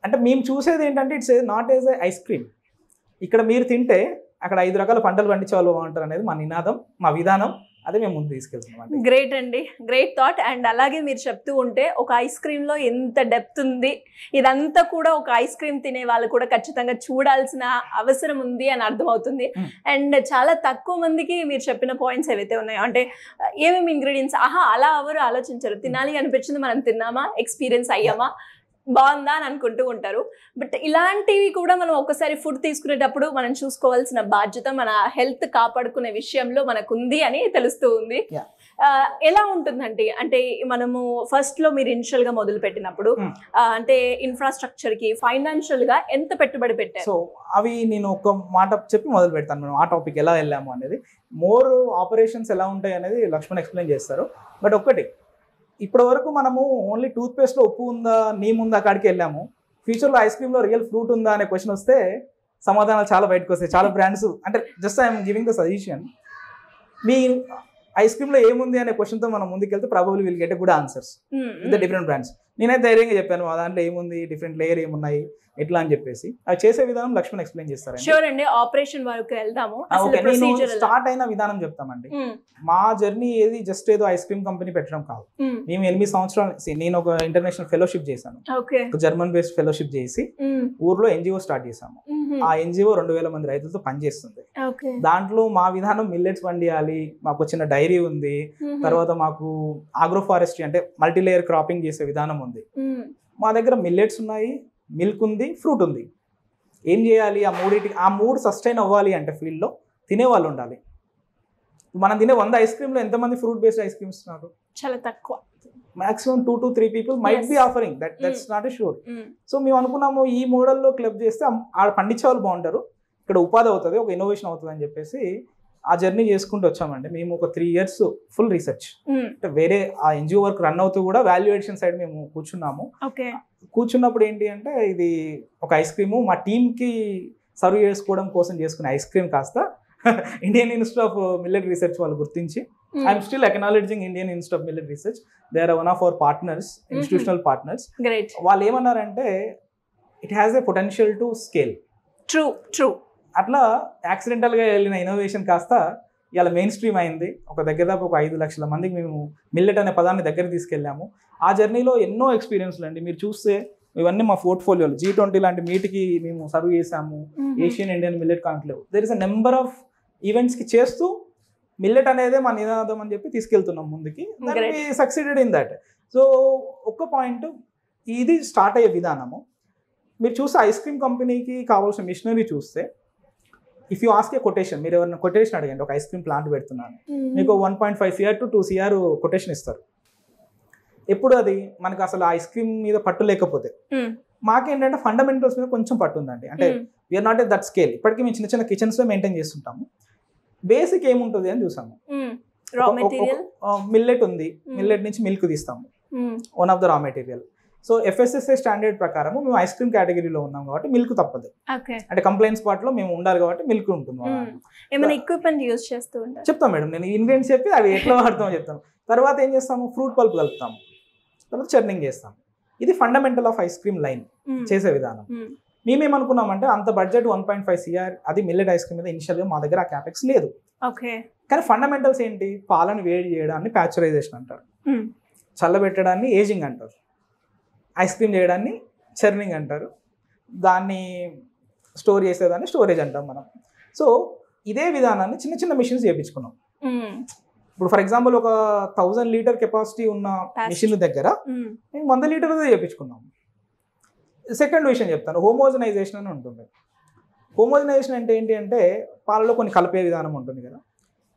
అంటే మేము చూసేది ఏంటంటే, it's not age A ice cream. ఇక్కడ మీరు తింటే అక్కడ 5 రకాల పంటలు పండించే వాళ్ళు బాగుంటారు అనేది మా నినాదం, మా విధానం. అదే మేము ముందు తీసుకెళ్తున్నాం. గ్రేట్ అండి, గ్రేట్ థాట్. అండ్ అలాగే మీరు చెప్తూ ఉంటే ఒక ఐస్ క్రీమ్లో ఎంత డెప్త్ ఉంది, ఇదంతా కూడా ఒక ఐస్ క్రీమ్ తినే వాళ్ళు కూడా ఖచ్చితంగా చూడాల్సిన అవసరం ఉంది అని అర్థమవుతుంది. అండ్ చాలా తక్కువ మందికి మీరు చెప్పిన పాయింట్స్ ఏవైతే ఉన్నాయో, అంటే ఏమేమి ఇంగ్రీడియంట్స్, అలా ఎవరు ఆలోచించరు. తినాలి అనిపించింది, మనం తిన్నామా, ఎక్స్పీరియన్స్ అయ్యామా, బాగుందా అని అనుకుంటూ ఉంటారు. బట్ ఇలాంటివి కూడా మనం ఒకసారి ఫుడ్ తీసుకునేటప్పుడు మనం చూసుకోవాల్సిన బాధ్యత మన హెల్త్ కాపాడుకునే విషయంలో మనకు ఉంది అని తెలుస్తూ ఉంది. ఎలా ఉంటుందండి అంటే మనము ఫస్ట్ లో మీరు ఇనిషియల్ గా మొదలు పెట్టినప్పుడు అంటే ఇన్ఫ్రాస్ట్రక్చర్ కి ఫైనాన్షియల్ గా ఎంత పెట్టుబడి పెట్టారు? సో అవి నేను ఒక మాట చెప్పి మొదలు పెడతాను మనం ఆ టాపిక్ ఎలా వెళ్ళాము అనేది. మోర్ ఆపరేషన్స్ ఎలా ఉంటాయి అనేది లక్ష్మణ్ ఎక్స్ప్లెయిన్ చేస్తారు. బట్ ఒక్కటి, ఇప్పటి వరకు మనము ఓన్లీ టూత్ పేస్ట్ లో ఉప్పు ఉందా నీమ్ ఉందా అక్కడికి వెళ్ళాము. ఫ్యూచర్లో ఐస్ క్రీమ్ లో రియల్ ఫ్రూట్ ఉందా అనే క్వశ్చన్ వస్తే సమాధానాలు చాలా బయటకు వస్తాయి. చాలా బ్రాండ్స్ అంటే just I'm giving the suggestion. Me ice cream లో ఏముంది అనే క్వశ్చన్ తో మనం ముందుకెళ్తే probably will get good answers with different brands. నేనైతే ధైర్యంగా చెప్పాను మా దాంట్లో ఏముంది, డిఫరెంట్ లేయర్ ఏమున్నాయి ఎట్లా అని చెప్పేసి. అది చేసే విధానం లక్ష్మణ్ ఎక్స్ప్లెయిన్ చేస్తారు. షూర్ అండి, ఆపరేషన్ వరకు వెళ్దాము. నేను స్టార్ట్ అయిన విధానం చెప్తామండి. మా జర్నీ ఏది జస్ట్ ఏదో ఐస్ క్రీమ్ కంపెనీ పెట్టడం కాదు. మేము 8 సంవత్సరాలు నేను ఒక ఇంటర్నేషనల్ ఫెలోషిప్ చేశాను. జర్మన్ బేస్డ్ ఫెలోషిప్ చేసి ఊర్లో ఎన్జిఓ స్టార్ట్ చేశాము. ఆ ఎన్జిఓ 2000 మంది రైతులతో పనిచేస్తుంది. దాంట్లో మా విధానం మిల్లెట్స్ పండియాలి, మాకు వచ్చిన డైరీ ఉంది, తర్వాత మాకు ఆగ్రో ఫారెస్ట్రీ అంటే మల్టీ లేయర్ క్రాపింగ్ చేసే విధానం ఉంది. మా దగ్గర మిల్లెట్స్ ఉన్నాయి, మిల్క్ ఉంది, ఫ్రూట్ ఉంది. ఏం చేయాలి? ఆ మూడు సస్టైన్ అవ్వాలి అంటే ఫీల్డ్లో తినేవాళ్ళు ఉండాలి. మనం తినే 100 ఐస్ క్రీమ్లో ఎంతమంది ఫ్రూట్ బేస్డ్ ఐస్ క్రీమ్స్ ఉన్నారు? చాలా తక్కువ. Maximum 2 to 3 people might be offering that's not a sure. So మేము అనుకున్నాము ఈ మోడల్లో క్లబ్ చేస్తే ఆడ పండించే వాళ్ళు బాగుంటారు, ఇక్కడ ఉపాధి అవుతుంది, ఒక ఇన్నోవేషన్ అవుతుంది అని చెప్పేసి ఆ జర్నీ చేసుకుంటూ వచ్చామండి. మేము ఒక 3 years ఫుల్ రీసెర్చ్ అంటే వేరే ఆ ఎన్జిఓ వర్క్ రన్ అవుతూ కూడా వాల్యుయేషన్ సైడ్ మేము కూర్చున్నాము. కూర్చున్నప్పుడు ఏంటి అంటే ఇది ఒక ఐస్ క్రీము మా టీమ్కి సర్వ్ చేసుకోవడం కోసం చేసుకునే ఐస్ క్రీమ్ కాస్త Indian Institute of Millet Research వాళ్ళు గుర్తించి I'm still acknowledging Indian Institute of Millet Research, they are one of our partners, institutional partners. వాళ్ళు ఏమన్నారంటే it has a potential to scale. True. అట్లా యాక్సిడెంటల్గా వెళ్ళిన ఇన్నోవేషన్ కాస్త ఇలా మెయిన్ స్ట్రీమ్ అయింది. ఒక దగ్గర దాకా ఒక 5 లక్షల మందికి మేము మిల్లెట్ అనే పదాన్ని దగ్గర తీసుకెళ్ళాము. ఆ జర్నీలో ఎన్నో ఎక్స్పీరియన్స్లు అండి. మీరు చూస్తే ఇవన్నీ మా పోర్ట్ఫోలియోలు. G20 లాంటి మీట్కి మేము సర్వ్ చేసాము, Asian Indian millet conclave. There is a number of ఈవెంట్స్కి చేస్తూ మిల్లెట్ అనేదే మా నినాదం అని చెప్పి తీసుకెళ్తున్నాం ముందుకి. Succeeded in that. సో ఒక్క పాయింట్, ఇది స్టార్ట్ అయ్యే విధానము. మీరు చూస్తే ఐస్ క్రీమ్ కంపెనీకి కావాల్సిన మిషనరీ చూస్తే if you ask a quotation, మీరు ఎవరైనా కొటేషన్ అడగండి, ఒక ఐస్ క్రీమ్ ప్లాంట్ పెడుతున్నాను, మీకు 1.5 CR to 2 CR కొటేషన్ ఇస్తారు. ఎప్పుడు అది మనకు అసలు ఐస్ క్రీమ్ మీద పట్టు లేకపోతే. మాకేంటంటే ఫండమెంటల్స్ మీద కొంచెం పట్టు ఉందండి. అంటే we're not at that scale. ఇప్పటికీ మేము చిన్న చిన్న కిచెన్స్లో మెయింటైన్ చేస్తుంటాము. బేసిక్ ఏముంటుంది అని చూసాము. మిల్లెట్ ఉంది, మిల్లెట్ నుంచి మిల్క్ తీస్తాము, one of the raw material. So FSSAI standard ప్రకారం మేము ఐస్ క్రీమ్ కేటగిరీలో ఉన్నాం కాబట్టి మిల్క్ తప్పదు. అంటే కంప్లైంట్ స్పాట్ లో మేము ఉండాలి కాబట్టి మిల్క్ ఉంటుంది. చెప్తాం మేడం, నేను ఇంగ్రీడియంట్స్ చెప్పి అవి ఎట్లా వాడతామో చెప్తాను. తర్వాత ఏం చేస్తాము, ఫ్రూట్ పల్ప్ కలుపుతాము, తర్వాత చర్నింగ్ చేస్తాము. ఇది fundamental of ice cream line చేసే విధానం. మేమేమనుకున్నామంటే అంత బడ్జెట్ 1.5 CR అది మిల్లెట్ ఐస్ క్రీమ్ మీద ఇనిషియల్గా మా దగ్గర ఆ క్యాపెక్స్ లేదు. కానీ ఫండమెంటల్స్ ఏంటి? పాలను వేడి చేయడాన్ని ప్యాస్చరైజేషన్ అంటారు, చల్లబెట్టడాన్ని ఏజింగ్ అంటారు, ఐస్ క్రీమ్ చేయడాన్ని చర్నింగ్ అంటారు, దాన్ని స్టోర్ చేసేదాన్ని స్టోరేజ్ అంటాం మనం. సో ఇదే విధానాన్ని చిన్న చిన్న మిషన్స్ చేయించుకున్నాం. ఇప్పుడు ఫర్ ఎగ్జాంపుల్ ఒక 1000 లీటర్ కెపాసిటీ ఉన్న మిషన్ దగ్గర 100 లీటర్దే చేయించుకున్నాం. సెకండ్ విషయం చెప్తాను, హోమోజనైజేషన్ అని ఉంటుంది. హోమోజనైజేషన్ అంటే ఏంటి అంటే పాలలో కొన్ని కలిపే విధానం ఉంటుంది కదా.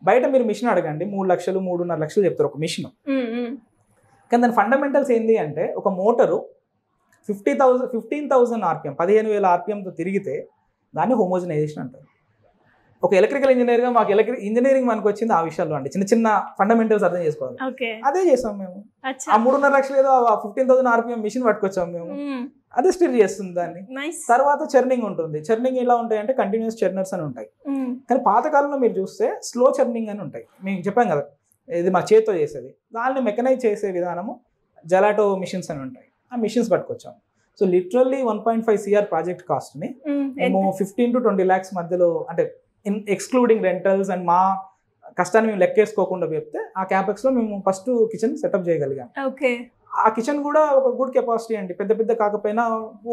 బయట మీరు మిషన్ అడగండి, 3 లక్షలు 3.5 లక్షలు చెప్తారు ఒక మిషన్. కానీ దాని ఫండమెంటల్స్ ఏంటి అంటే ఒక మోటరు 15,000 RPM 15,000 RPMతో తిరిగితే దాన్ని హోమోజనైజేషన్ అంటారు. ఒక ఎలక్ట్రికల్ ఇంజనీర్గా మాకు ఇంజనీరింగ్ మనకు వచ్చింది ఆ విషయాల్లో అండి, చిన్న చిన్న ఫండమెంటల్స్ అర్థం చేసుకోవాలి. అదే చేసాం మేము. ఆ 3.5 లక్షలు ఏదో 15,000 RPM మిషన్ పట్టుకొచ్చాము మేము, అదే స్టిర్ చేస్తుంది దాన్ని. తర్వాత చర్నింగ్ ఉంటుంది. చర్నింగ్ ఎలా ఉంటాయి అంటే కంటిన్యూస్ చర్నర్స్ అని ఉంటాయి. కానీ పాతకాలంలో మీరు చూస్తే స్లో చర్నింగ్ అని ఉంటాయి. మేము చెప్పాం కదా ఇది మా చేతితో చేసేది, దాన్ని మెకనైజ్ చేసే విధానము జెలాటో మిషన్స్ అని ఉంటాయి. ఆ మిషన్స్ పట్టుకొచ్చాము. సో లిటరల్లీ 1.5 CR ప్రాజెక్ట్ కాస్ట్ని మేము 15 to 20 lakhs మధ్యలో, అంటే ఎక్స్క్లూడింగ్ రెంటల్స్ అండ్ మా కష్టాన్ని మేము లెక్కేసుకోకుండా చెప్తే ఆ క్యాపెక్స్లో మేము ఫస్ట్ కిచెన్ సెటప్ చేయగలిగాం. ఆ కిచెన్ కూడా ఒక గుడ్ కెపాసిటీ అండి, పెద్ద పెద్ద కాకపోయినా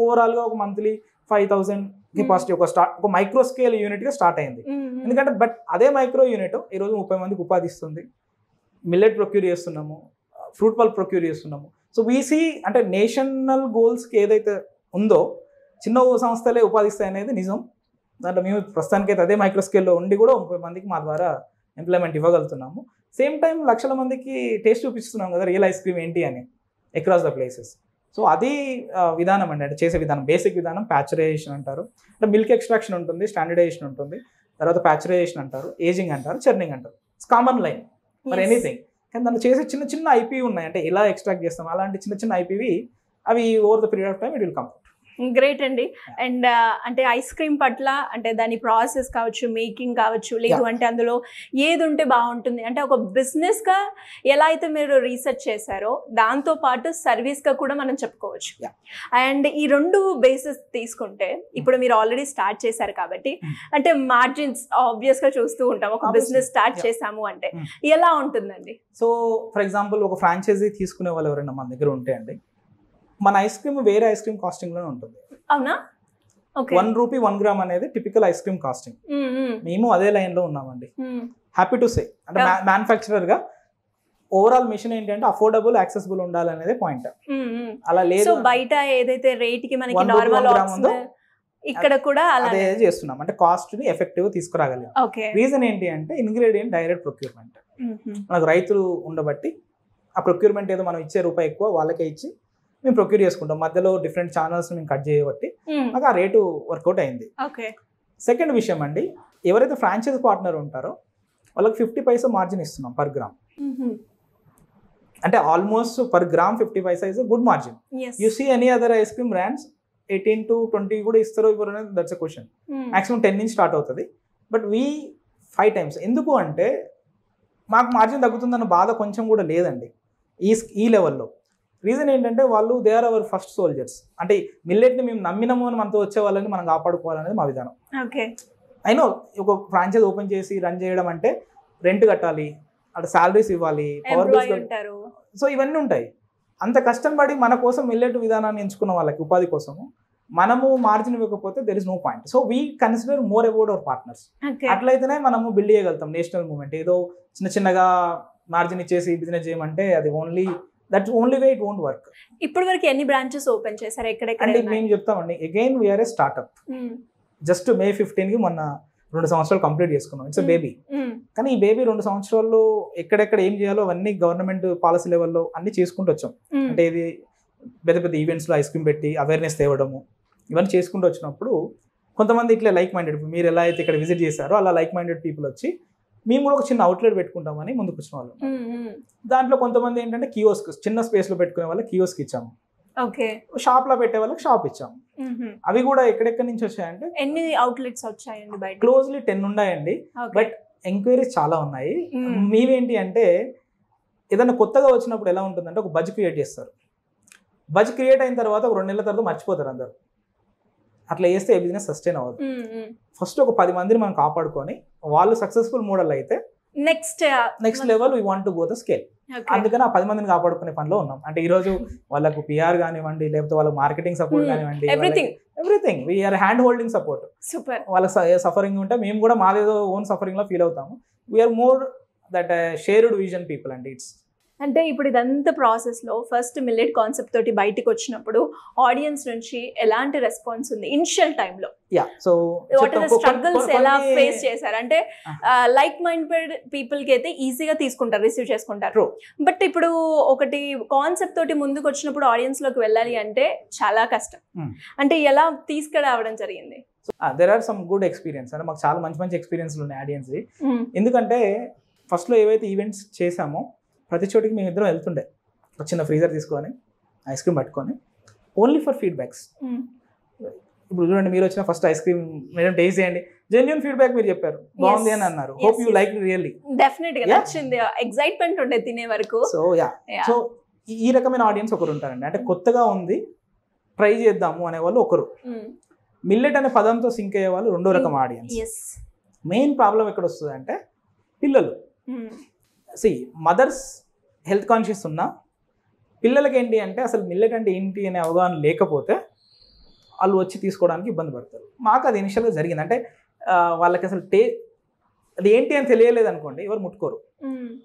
ఓవరాల్గా ఒక మంత్లీ 5,000 కెపాసిటీ ఒక మైక్రో స్కేల్ యూనిట్గా స్టార్ట్ అయింది. ఎందుకంటే బట్ అదే మైక్రో యూనిట్ ఈరోజు 30 మందికి ఉపాధి ఇస్తుంది. మిల్లెట్ ప్రొక్యూర్ చేస్తున్నాము, ఫ్రూట్ పల్ప్ ప్రొక్యూర్ చేస్తున్నాము. సో వీసీ అంటే నేషనల్ గోల్స్కి ఏదైతే ఉందో చిన్న సంస్థలే ఉపాధిస్తాయి అనేది నిజం. దాంట్లో మేము ప్రస్తుతానికైతే అదే మైక్రో స్కేల్లో ఉండి కూడా 30 మందికి మా ద్వారా ఎంప్లాయ్మెంట్ ఇవ్వగలుగుతున్నాము. సేమ్ టైం లక్షల మందికి టేస్ట్ చూపిస్తున్నాం కదా రియల్ ఐస్ క్రీమ్ ఏంటి అని అక్రాస్ ద ప్లేసెస్. సో అది విధానం అండి, అంటే చేసే విధానం. బేసిక్ విధానం ప్యాచరైజేషన్ అంటారు, అంటే మిల్క్ ఎక్స్ట్రాక్షన్ ఉంటుంది, స్టాండర్డైజేషన్ ఉంటుంది, తర్వాత ప్యాచరైజేషన్ అంటారు, ఏజింగ్ అంటారు, చర్నింగ్ అంటారు. It's common line for anything. కానీ దాంట్లో చేసే చిన్న చిన్న ఐపీ ఉన్నాయి, అంటే ఎలా ఎక్స్ట్రాక్ట్ చేస్తాం అలాంటి చిన్న చిన్న ఐపీవి అవి over the period of time it will come. Great అండి. అండ్ అంటే ఐస్ క్రీమ్ పట్ల అంటే దాని ప్రాసెస్ కావచ్చు, మేకింగ్ కావచ్చు, లేదు అంటే అందులో ఏది ఉంటే బాగుంటుంది అంటే ఒక బిజినెస్గా ఎలా అయితే మీరు రీసెర్చ్ చేశారో దాంతో పాటు సర్వీస్గా కూడా మనం చెప్పుకోవచ్చు. అండ్ ఈ 2 బేసిస్ తీసుకుంటే ఇప్పుడు మీరు ఆల్రెడీ స్టార్ట్ చేశారు కాబట్టి అంటే మార్జిన్స్ ఆబ్వియస్గా చూస్తూ ఉంటాం ఒక బిజినెస్ స్టార్ట్ చేసాము అంటే ఎలా ఉంటుందండి? సో ఫర్ ఎగ్జాంపుల్ ఒక ఫ్రాంచైజీ తీసుకునే వాళ్ళు ఎవరైనా మన దగ్గర ఉంటే అండి, మన ఐస్ క్రీమ్ వేరే ఐస్ క్రీమ్ కాస్టింగ్ లోనే ఉంటుంది. అవునా? ₹1 1 గ్రామ్ అనేది టిపికల్ ఐస్ క్రీమ్ కాస్టింగ్. మేము అదే లైన్ లో ఉన్నామండి. హ్యాపీ టు సే, అంటే మ్యానుఫ్యాక్చరర్ గా ఓవరాల్ మిషన్ ఏంటంటే అఫోర్డబుల్, యాక్సెసిబుల్ ఉండాలనేదే పాయింట్. అలా లేదు బయట ఏదైతే రేట్ కి మనకి నార్మల్ ఉందో ఇక్కడ కూడా అదే చేస్తున్నాం, అంటే కాస్ట్ ని ఎఫెక్టివ్ తీసుకురాగలిగాం. రీజన్ ఏంటి అంటే ఇంగ్రీడియంట్ డైరెక్ట్ ప్రొక్యూర్మెంట్. మనకు రైతులు ఉండబట్టి ఆ ప్రొక్యూర్మెంట్ ఏదో మనం ఇచ్చే రూపాయి ఎక్కువ వాళ్ళకే ఇచ్చి మేము ప్రొక్యూర్ చేసుకుంటాం. మధ్యలో డిఫరెంట్ ఛానల్స్ మేము కట్ చేయబట్టి మాకు ఆ రేటు వర్కౌట్ అయింది. సెకండ్ విషయం అండి, ఎవరైతే ఫ్రాంచైజ్ పార్ట్నర్ ఉంటారో వాళ్ళకి 50 పైసా మార్జిన్ ఇస్తున్నాం పర్ గ్రామ్. అంటే almost per gram 50 paisa is good margin. You see any other ice cream brands 18 to 20 కూడా ఇస్తారో ఇవ్వరు అనేది దట్స్ ఎ క్వశ్చన్. మాక్సిమం 10 నుంచి స్టార్ట్ అవుతుంది, బట్ వీ 5 times. ఎందుకు అంటే మాకు మార్జిన్ తగ్గుతుందన్న బాధ కొంచెం కూడా లేదండి ఈ లెవెల్లో. రీజన్ ఏంటంటే వాళ్ళు they are our first soldiers. అంటే మిల్లెట్ని మేము నమ్మినాము అని మనతో వచ్చే వాళ్ళని మనం కాపాడుకోవాలనేది మా విధానం. అయినో ఒక ఫ్రాంచైజ్ ఓపెన్ చేసి రన్ చేయడం అంటే రెంట్ కట్టాలి, అంటే సాలరీస్ ఇవ్వాలి, పవర్ బిల్స్, సో ఇవన్నీ ఉంటాయి. అంత కష్టం పడి మన కోసం మిల్లెట్ విధానాన్ని ఎంచుకున్న వాళ్ళకి ఉపాధి కోసము మనము మార్జిన్ ఇవ్వకపోతే there is no point. So we consider more about our partners. అట్లయితేనే మనము బిల్డ్ చేయగలుగుతాం నేషనల్ మూవ్మెంట్. ఏదో చిన్నగా మార్జిన్ ఇచ్చేసి బిజినెస్ చేయమంటే అది that's only way it won't work. ఇప్పటి వరకు ఎన్ని బ్రాంచెస్ ఓపెన్ చేశారు? ఎక్కడెక్కడ? మేము చెప్తామండి, అగైన్ వీఆర్ ఏ స్టార్ట్అప్. జస్ట్ May 15 కి మొన్న 2 సంవత్సరాలు కంప్లీట్ చేసుకున్నాం. It's baby. కానీ ఈ బేబీ 2 సంవత్సరాల్లో ఎక్కడెక్కడ ఏం చేయాలో అవన్నీ గవర్నమెంట్ పాలసీ లెవెల్లో అన్ని చేసుకుంటూ వచ్చాం. అంటే ఇది పెద్ద ఈవెంట్స్లో ఐస్ క్రీమ్ పెట్టి అవేర్నెస్ తేవడము ఇవన్నీ చేసుకుంటూ వచ్చినప్పుడు కొంతమంది ఇట్లా లైక్ మైండెడ్, మీరు ఎలా అయితే ఇక్కడ విజిట్ చేశారో అలా లైక్ మైండెడ్ పీపుల్ వచ్చి మేము కూడా ఒక చిన్న అవుట్లెట్ పెట్టుకుంటామని ముందుకు వచ్చిన వాళ్ళు. దాంట్లో కొంతమంది ఏంటంటే కియోస్క్, చిన్న స్పేస్ లో పెట్టుకునే వాళ్ళకి కియోస్క్ ఇచ్చాము, షాప్ లో పెట్టే వాళ్ళకి షాప్ ఇచ్చాము. అవి కూడా ఎక్కడెక్కడి నుంచి వచ్చాయంటే ఎన్ని అవుట్లెట్స్ వచ్చాయండి బయట? క్లోజ్లీ 10 ఉన్నాయండి, బట్ ఎంక్వైరీస్ చాలా ఉన్నాయి. మేమేంటి అంటే ఏదైనా కొత్తగా వచ్చినప్పుడు ఎలా ఉంటుందంటే ఒక బజ్ క్రియేట్ చేస్తారు. బజ్ క్రియేట్ అయిన తర్వాత ఒక 2 నెలల తర్వాత మర్చిపోతారు అందరు. అట్లా చేస్తే ఏ బిజినెస్ సస్టైన్ అవ్వదు. ఫస్ట్ ఒక 10 మందిని మనం కాపాడుకొని వాళ్ళు సక్సెస్ఫుల్ మోడల్ అయితే next level we want to go the scale. అందుకని ఆ 10 మందిని కాపాడుకునే పనిలో ఉన్నాం. అంటే ఈ రోజు వాళ్ళకు పిఆర్ కానివ్వండి, లేకపోతే వాళ్ళకి మార్కెటింగ్ సపోర్ట్ కానివ్వండి, everything we're hand holding support. వాళ్ళకి సఫరింగ్ ఉంటే మేము కూడా మాదేదో ఓన్ సఫరింగ్ లో ఫీల్ అవుతాము. We're more that shared vision people అండి. ఇట్స్ అంటే ఇప్పుడు ఇదంతా ప్రాసెస్లో ఫస్ట్ మిల్లెట్ కాన్సెప్ట్ తోటి బయటికి వచ్చినప్పుడు ఆడియన్స్ నుంచి ఎలాంటి రెస్పాన్స్ ఉంది ఇనిషియల్ టైంలో? So what are the struggles ఎలా ఫేస్ చేశారు? అంటే లైక్ మైండెడ్ పీపుల్ కి అయితే ఈజీగా తీసుకుంటారు, రిసీవ్ చేసుకుంటారు. బట్ ఇప్పుడు ఒకటి కాన్సెప్ట్ తోటి ముందుకు వచ్చినప్పుడు ఆడియన్స్ లోకి వెళ్ళాలి అంటే చాలా కష్టం. అంటే ఎలా తీసుకురావడం జరిగింది? There are some good experience. అంటే మాకు చాలా మంచి ఎక్స్పీరియన్స్లు ఉన్నాయి ఆడియన్స్. ఎందుకంటే ఫస్ట్ లో ఏవైతే ఈవెంట్స్ చేసామో ప్రతి చోటికి మేము ఇద్దరం వెళ్తుండే, చిన్న ఫ్రీజర్ తీసుకొని ఐస్ క్రీమ్ పట్టుకొని ఓన్లీ ఫర్ ఫీడ్బ్యాక్స్. ఇప్పుడు చూడండి, మీరు వచ్చిన first ice cream madam taste చేయండి, జెన్యూన్ ఫీడ్బ్యాక్ మీరు చెప్పారు, బాగుంది అని అన్నారు. Hope you like really. Definite గా నచ్చింది, ఎక్సైట్మెంట్ ఉండే తినే వరకు. సో ఈ రకమైన ఆడియన్స్ ఒకరు ఉంటారండి. అంటే కొత్తగా ఉంది ట్రై చేద్దాము అనే వాళ్ళు ఒకరు. మిల్లెట్ అనే పదంతో సింక్ అయ్యే వాళ్ళు రెండో రకం ఆడియన్స్. మెయిన్ ప్రాబ్లం ఎక్కడ వస్తుంది అంటే పిల్లలు. మదర్స్ హెల్త్ కాన్షియస్ ఉన్నా పిల్లలకి ఏంటి అంటే అసలు మిల్లెట్ అంటే ఏంటి అనే అవగాహన లేకపోతే వాళ్ళు వచ్చి తీసుకోవడానికి ఇబ్బంది పడతారు. మాకు అది ఇనిషియల్గా జరిగింది. అంటే వాళ్ళకి అసలు అది ఏంటి అని తెలియలేదు అనుకోండి, ఎవరు ముట్టుకోరు.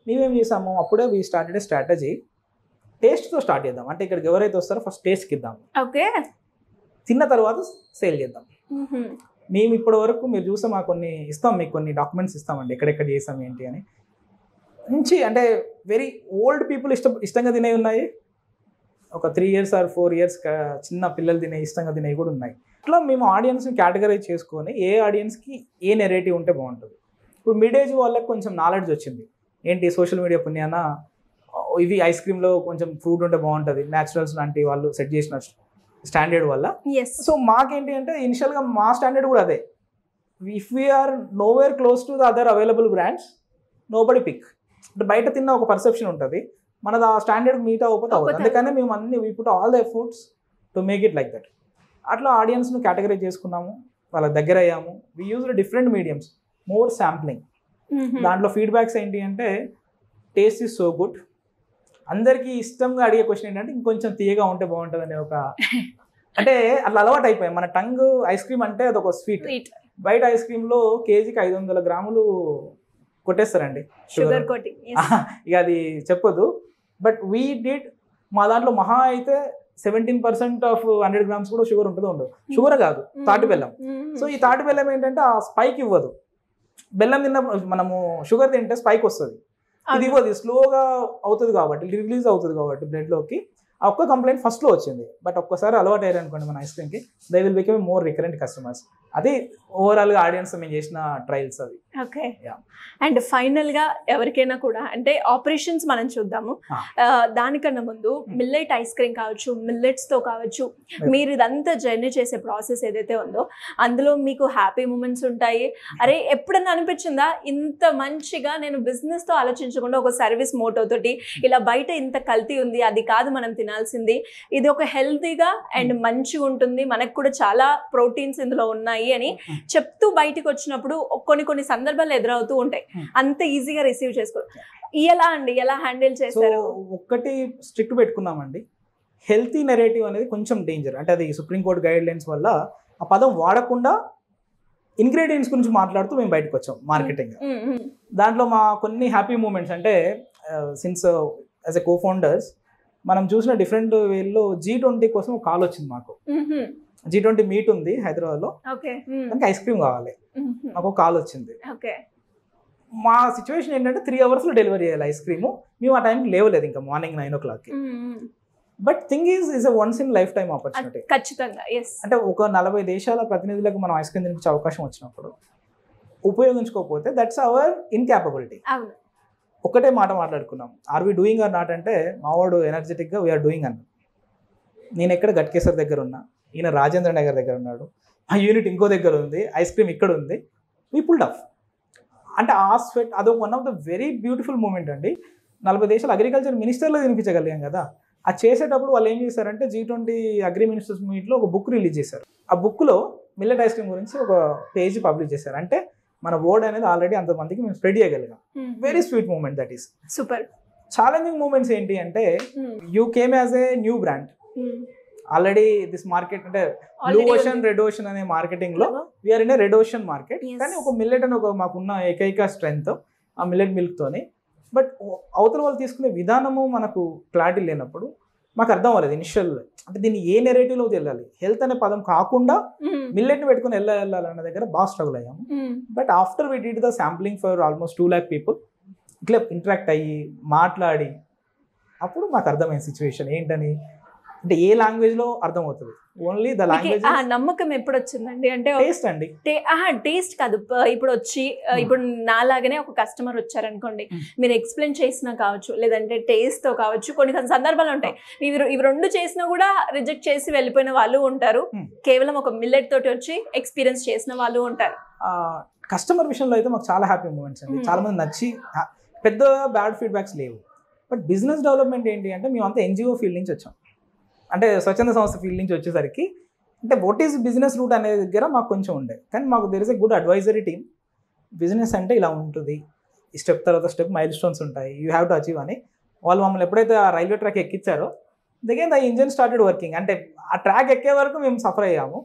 మేమేం చేసాము, అప్పుడే వీ స్టార్టెడ్ ఏ స్ట్రాటజీ. టేస్ట్తో స్టార్ట్ చేద్దాం. అంటే ఇక్కడికి ఎవరైతే వస్తారో ఫస్ట్ టేస్ట్కి ఇద్దాం, ఓకే, తిన్న తర్వాత సేల్ చేద్దాం. మేము ఇప్పటి వరకు మీరు చూస్తే మాకు కొన్ని ఇస్తాం, మీకు కొన్ని డాక్యుమెంట్స్ ఇస్తామండి ఎక్కడెక్కడ చేసాం ఏంటి అని. మంచి అంటే వెరీ ఓల్డ్ పీపుల్ ఇష్టంగా తినేవి ఉన్నాయి, ఒక 3 years or 4 years చిన్న పిల్లలు ఇష్టంగా తినేవి కూడా ఉన్నాయి. ఇట్లా మేము ఆడియన్స్ని కేటగరైజ్ చేసుకొని ఏ ఆడియన్స్కి ఏ నెరేటివ్ ఉంటే బాగుంటుంది. ఇప్పుడు మిడ్ ఏజ్ వాళ్ళకి కొంచెం నాలెడ్జ్ వచ్చింది, ఏంటి సోషల్ మీడియా పుణ్యాన ఇవి ఐస్ క్రీమ్లో కొంచెం ఫ్రూట్ ఉంటే బాగుంటుంది, న్యాచురల్స్ లాంటి వాళ్ళు సెట్ చేసిన స్టాండర్డ్ వల్ల. సో మాకేంటి అంటే ఇనిషియల్గా మా స్టాండర్డ్ కూడా అదే, if we're nowhere close to the other available brands nobody pick. అంటే బయట తిన్న ఒక పర్సెప్షన్ ఉంటుంది, మనది ఆ స్టాండర్డ్ మీట్ అవ్వకపోతే అవ్వదు. అందుకనే మేము అన్ని we put all the efforts to make it like that. అట్లా ఆడియన్స్ను కేటగరైజ్ చేసుకున్నాము, వాళ్ళ దగ్గర అయ్యాము. We use different mediums, more sampling. దాంట్లో ఫీడ్బ్యాక్స్ ఏంటి అంటే టేస్ట్ ఈజ్ సో గుడ్. అందరికీ ఇష్టంగా అడిగే క్వశ్చన్ ఏంటంటే ఇంకొంచెం తీయగా ఉంటే బాగుంటుంది అనే ఒక, అంటే అట్లా అలవాటు అయిపోయాయి. మన టంగ్ ఐస్ క్రీమ్ అంటే అదొక స్వీట్. బయట ఐస్ క్రీమ్లో కేజీకి 500 grams కొట్టేస్తారండి షుగర్ కోటింగ్, ఇక అది చెప్పొద్దు. బట్ వీ డిడ్, మా దాంట్లో మహా అయితే 17% ఆఫ్ 100 grams కూడా షుగర్ ఉంటుందో ఉండదు. షుగర్ కాదు, తాటి బెల్లం. సో ఈ తాటి బెల్లం ఏంటంటే ఆ స్పైక్ ఇవ్వదు. బెల్లం తిన్న మనము షుగర్ తింటే స్పైక్ వస్తుంది, ఇది ఇవ్వదు, స్లోగా అవుతుంది కాబట్టి, రిలీజ్ అవుతుంది కాబట్టి బ్లడ్లోకి. ఆ ఒక్క కంప్లైంట్ ఫస్ట్లో వచ్చింది. బట్ ఒక్కసారి అలవాటు అయ్యారు అనుకోండి మన ఐస్ క్రీమ్కి, they will become more recurrent customers. అది ఓవరాల్గా ఆడియన్స్ మేము చేసిన ట్రయల్స్ అవి. ఓకే, అండ్ ఫైనల్గా ఎవరికైనా కూడా అంటే ఆపరేషన్స్ మనం చూద్దాము. దానికన్నా ముందు మిల్లెట్ ఐస్ క్రీమ్ కావచ్చు, మిల్లెట్స్తో కావచ్చు, మీరు ఇదంతా జర్నీ చేసే ప్రాసెస్ ఏదైతే ఉందో అందులో మీకు హ్యాపీ మూమెంట్స్ ఉంటాయి. అరే ఎప్పుడన్నా అనిపించిందా ఇంత మంచిగా నేను బిజినెస్తో ఆలోచించకుండా ఒక సర్వీస్ మోటో తోటి ఇలా బయట ఇంత కల్తీ ఉంది, అది కాదు మనం తినాల్సింది, ఇది ఒక హెల్తీగా అండ్ మంచిగా ఉంటుంది, మనకు కూడా చాలా ప్రోటీన్స్ ఇందులో ఉన్నాయి అని చెప్తూ బయటకు వచ్చినప్పుడు కొన్ని సందర్భాలు ఎదురవుతూ ఉంటాయి, అంత ఈజీగా రిసీవ్ చేసుకో ఎలా అండి, ఎలా హ్యాండిల్ చేస్తారు? ఒక్కటి స్ట్రిక్ట్ పెట్టుకున్నామండి, హెల్తీ నెరేటివ్ అనేది కొంచెం డేంజర్. అంటే అది సుప్రీంకోర్టు గైడ్ లైన్స్ వల్ల ఆ పదం వాడకుండా ఇంగ్రీడియంట్స్ గురించి మాట్లాడుతూ మేము బయటకు వచ్చాం మార్కెటింగ్. దాంట్లో మా కొన్ని హ్యాపీ మూమెంట్స్ అంటే సిన్స్ యాజ్ ఎ కో-ఫౌండర్స్ మనం చూసిన డిఫరెంట్ వేల్లో G20 కోసం ఒక కాల్ వచ్చింది మాకు. G20 మీట్ ఉంది హైదరాబాద్లో, దానికి ఐస్ క్రీమ్ కావాలి, మాకు ఒక కాల్ వచ్చింది. మా సిచ్యువేషన్ ఏంటంటే 3 hours డెలివరీ చేయాలి ఐస్ క్రీము. మేము ఆ టైంకి లేవలేదు, ఇంకా morning 9 o'clock. But thing is a once in life time opportunity. ఖచ్చితంగా అంటే ఒక 40 దేశాల ప్రతినిధులకు మనం ఐస్ క్రీమ్ తినిపించే అవకాశం వచ్చినప్పుడు ఉపయోగించుకోకపోతే దట్స్ అవర్ ఇన్కాపబిలిటీ. ఒకటే మాట మాట్లాడుకున్నాం, are we doing or not అంటే మావాడు ఎనర్జెటిక్గా వీఆర్ డూయింగ్ అన్న. నేను ఎక్కడ గట్కేసర్ దగ్గర ఉన్నా, ఈయన రాజేంద్ర నగర్ దగ్గర ఉన్నాడు, ఆ యూనిట్ ఇంకో దగ్గర ఉంది, ఐస్ క్రీమ్ ఇక్కడ ఉంది, వీ పుల్డ్ ఆఫ్. అంటే ఆ స్వెట్ అదొక one of the very beautiful moment అండి. 40 దేశాలు అగ్రికల్చర్ మినిస్టర్లో తినిపించగలిగాం కదా. అది చేసేటప్పుడు వాళ్ళు ఏం చేశారంటే G20 అగ్రి మినిస్టర్స్ మీట్లో ఒక బుక్ రిలీజ్ చేశారు. ఆ బుక్లో మిల్లెట్ ఐస్ క్రీమ్ గురించి ఒక పేజ్ పబ్లిష్ చేశారు. అంటే మన వర్డ్ అనేది ఆల్రెడీ అంతమందికి మేము స్ప్రెడ్ చేయగలిగాం. Very sweet moment that is. Super. Challenging moments ఏంటి అంటే you came as a new brand. Already this market అంటే బ్లూ ఓషన్, రెడ్ ఓషన్ అనే మార్కెటింగ్ లో we're in a red ocean market. కానీ ఒక మిల్లెట్ అని ఒక మాకున్న ఏకైక స్ట్రెంగ్త్ ఆ మిల్లెట్ మిల్క్ తోని. బట్ అవతల వాళ్ళు తీసుకునే విధానము మనకు క్లారిటీ లేనప్పుడు మాకు అర్థం అవ్వలేదు ఇనిషియల్. అంటే దీన్ని ఏ నెరేటివ్లో వెళ్ళాలి, హెల్త్ అనే పదం కాకుండా మిల్లెట్ని పెట్టుకుని వెళ్ళాలన్న దగ్గర బాగా స్ట్రగుల్ అయ్యాము. But after we did the sampling for almost 2 lakh people, ఇట్లా ఇంటరాక్ట్ అయ్యి మాట్లాడి అప్పుడు మాకు అర్థమైన సిచ్యువేషన్ ఏంటని. అంటే ఏ లాంగ్వేజ్ లో అర్థం అవుతుంది, ఓన్లీ ద లాంగ్వేజ్. నమ్మకం ఎప్పుడు వచ్చిందండి అంటే టేస్ట్ అండి. టేస్ట్ కాదు, ఇప్పుడు వచ్చి ఇప్పుడు నాలాగానే ఒక కస్టమర్ వచ్చారనుకోండి, మీరు ఎక్స్ప్లెయిన్ చేసినా కావచ్చు, లేదంటే టేస్ట్ తో కావచ్చు, కొన్ని సందర్భాలు ఉంటాయి ఇవి రెండు చేసినా కూడా రిజెక్ట్ చేసి వెళ్ళిపోయిన వాళ్ళు ఉంటారు. కేవలం ఒక మిల్లెట్ తోటి వచ్చి ఎక్స్పీరియన్స్ చేసిన వాళ్ళు ఉంటారు. కస్టమర్ విషయంలో అయితే మాకు చాలా హ్యాపీ మూమెంట్స్ అండి. చాలా మంది నచ్చి పెద్ద బ్యాడ్ ఫీడ్బ్యాక్స్ లేవు. బట్ బిజినెస్ డెవలప్మెంట్ ఏంటి అంటే మేము అంతా NGO ఫీల్డ్ నుంచి వచ్చాం. అంటే స్వచ్ఛంద సంస్థ ఫీల్డ్ నుంచి వచ్చేసరికి అంటే వాట్ ఈజ్ బిజినెస్ రూట్ అనే దగ్గర మాకు కొంచెం ఉండే. కానీ మాకు there is a good advisory team. Business అంటే ఇలా ఉంటుంది, ఈ స్టెప్ తర్వాత స్టెప్ మైల్ స్టోన్స్ ఉంటాయి, యూ హ్యావ్ టు అచీవ్ అని. వాళ్ళు మమ్మల్ని ఎప్పుడైతే ఆ రైల్వే ట్రాక్ ఎక్కించారో దిగేన్ ద ఇంజన్ స్టార్టెడ్ వర్కింగ్. అంటే ఆ ట్రాక్ ఎక్కే వరకు మేము సఫర్ అయ్యాము.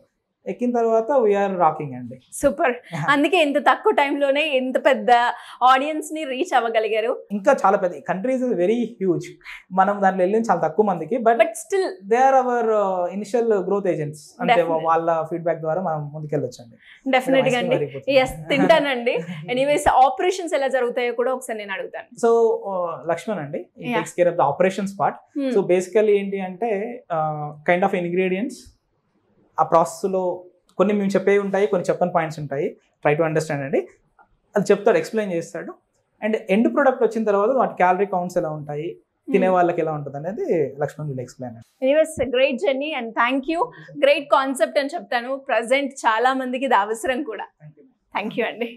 ఎక్కిన తర్వాత వీఆర్ రాకింగ్ అండి. సూపర్. అందుకే ఇంత తక్కువ టైంలోనే ఎంత పెద్ద ఆడియన్స్ ని రీచ్ అవ్వగలిగారు. ఇంకా చాలా పెద్ద కంట్రీ ఇస్ వెరీ హ్యూజ్. మనం దాంట్లో వెళ్ళింది చాలా తక్కువ మందికి, but still they are our initial growth agents. అంటే వాళ్ళ ఫీడ్బ్యాక్ ద్వారా మనం ముందుకెళ్ళొచ్చండి. డెఫినెట్ గా అండి. ఎస్, తింటానండి. ఎనీవేస్ ఆపరేషన్స్ ఎలా జరుగుతాయో కూడా ఒకసారి నేను అడుగుతాను. సో లక్ష్మణ్ అండి takes care of the operations part. So basically ఏంటి అంటే కైండ్ ఆఫ్ ఇంగ్రీడియంట్స్ ఆ ప్రాసెస్లో కొన్ని మేము చెప్పేవి ఉంటాయి, కొన్ని చెప్పని పాయింట్స్ ఉంటాయి. ట్రై టు అండర్స్టాండ్ అండి. అది చెప్తాడు, ఎక్స్ప్లెయిన్ చేస్తాడు. అండ్ ఎండ్ ప్రొడక్ట్ వచ్చిన తర్వాత వాటి క్యాలరీ కౌంట్స్ ఎలా ఉంటాయి, తినే వాళ్ళకి ఎలా ఉంటుంది అనేది Lakshman will explain. Anyways great journey and thank you. Great concept అని చెప్తాను. ప్రజెంట్ చాలా మందికి ఇది అవసరం కూడా. థ్యాంక్ యూ అండి.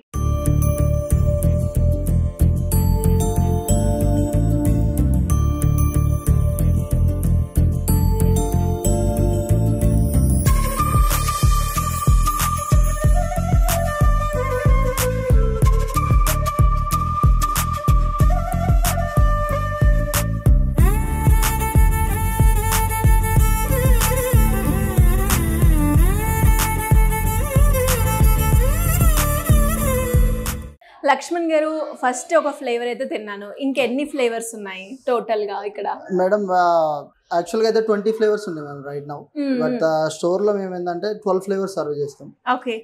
లక్ష్మణ్ గారు, ఫస్ట్ ఒక ఫ్లేవర్ అయితే తిన్నాను. ఇంకెన్ని ఫ్లేవర్స్ ఉన్నాయి టోటల్ గా ఇక్కడ? మేడం యాక్చువల్గా అయితే 20 ఫ్లేవర్స్ ఉన్నాయి ma'am right now. But store లో మేము ఏంటంటే 12 ఫ్లేవర్స్ సర్వ్ చేస్తాం.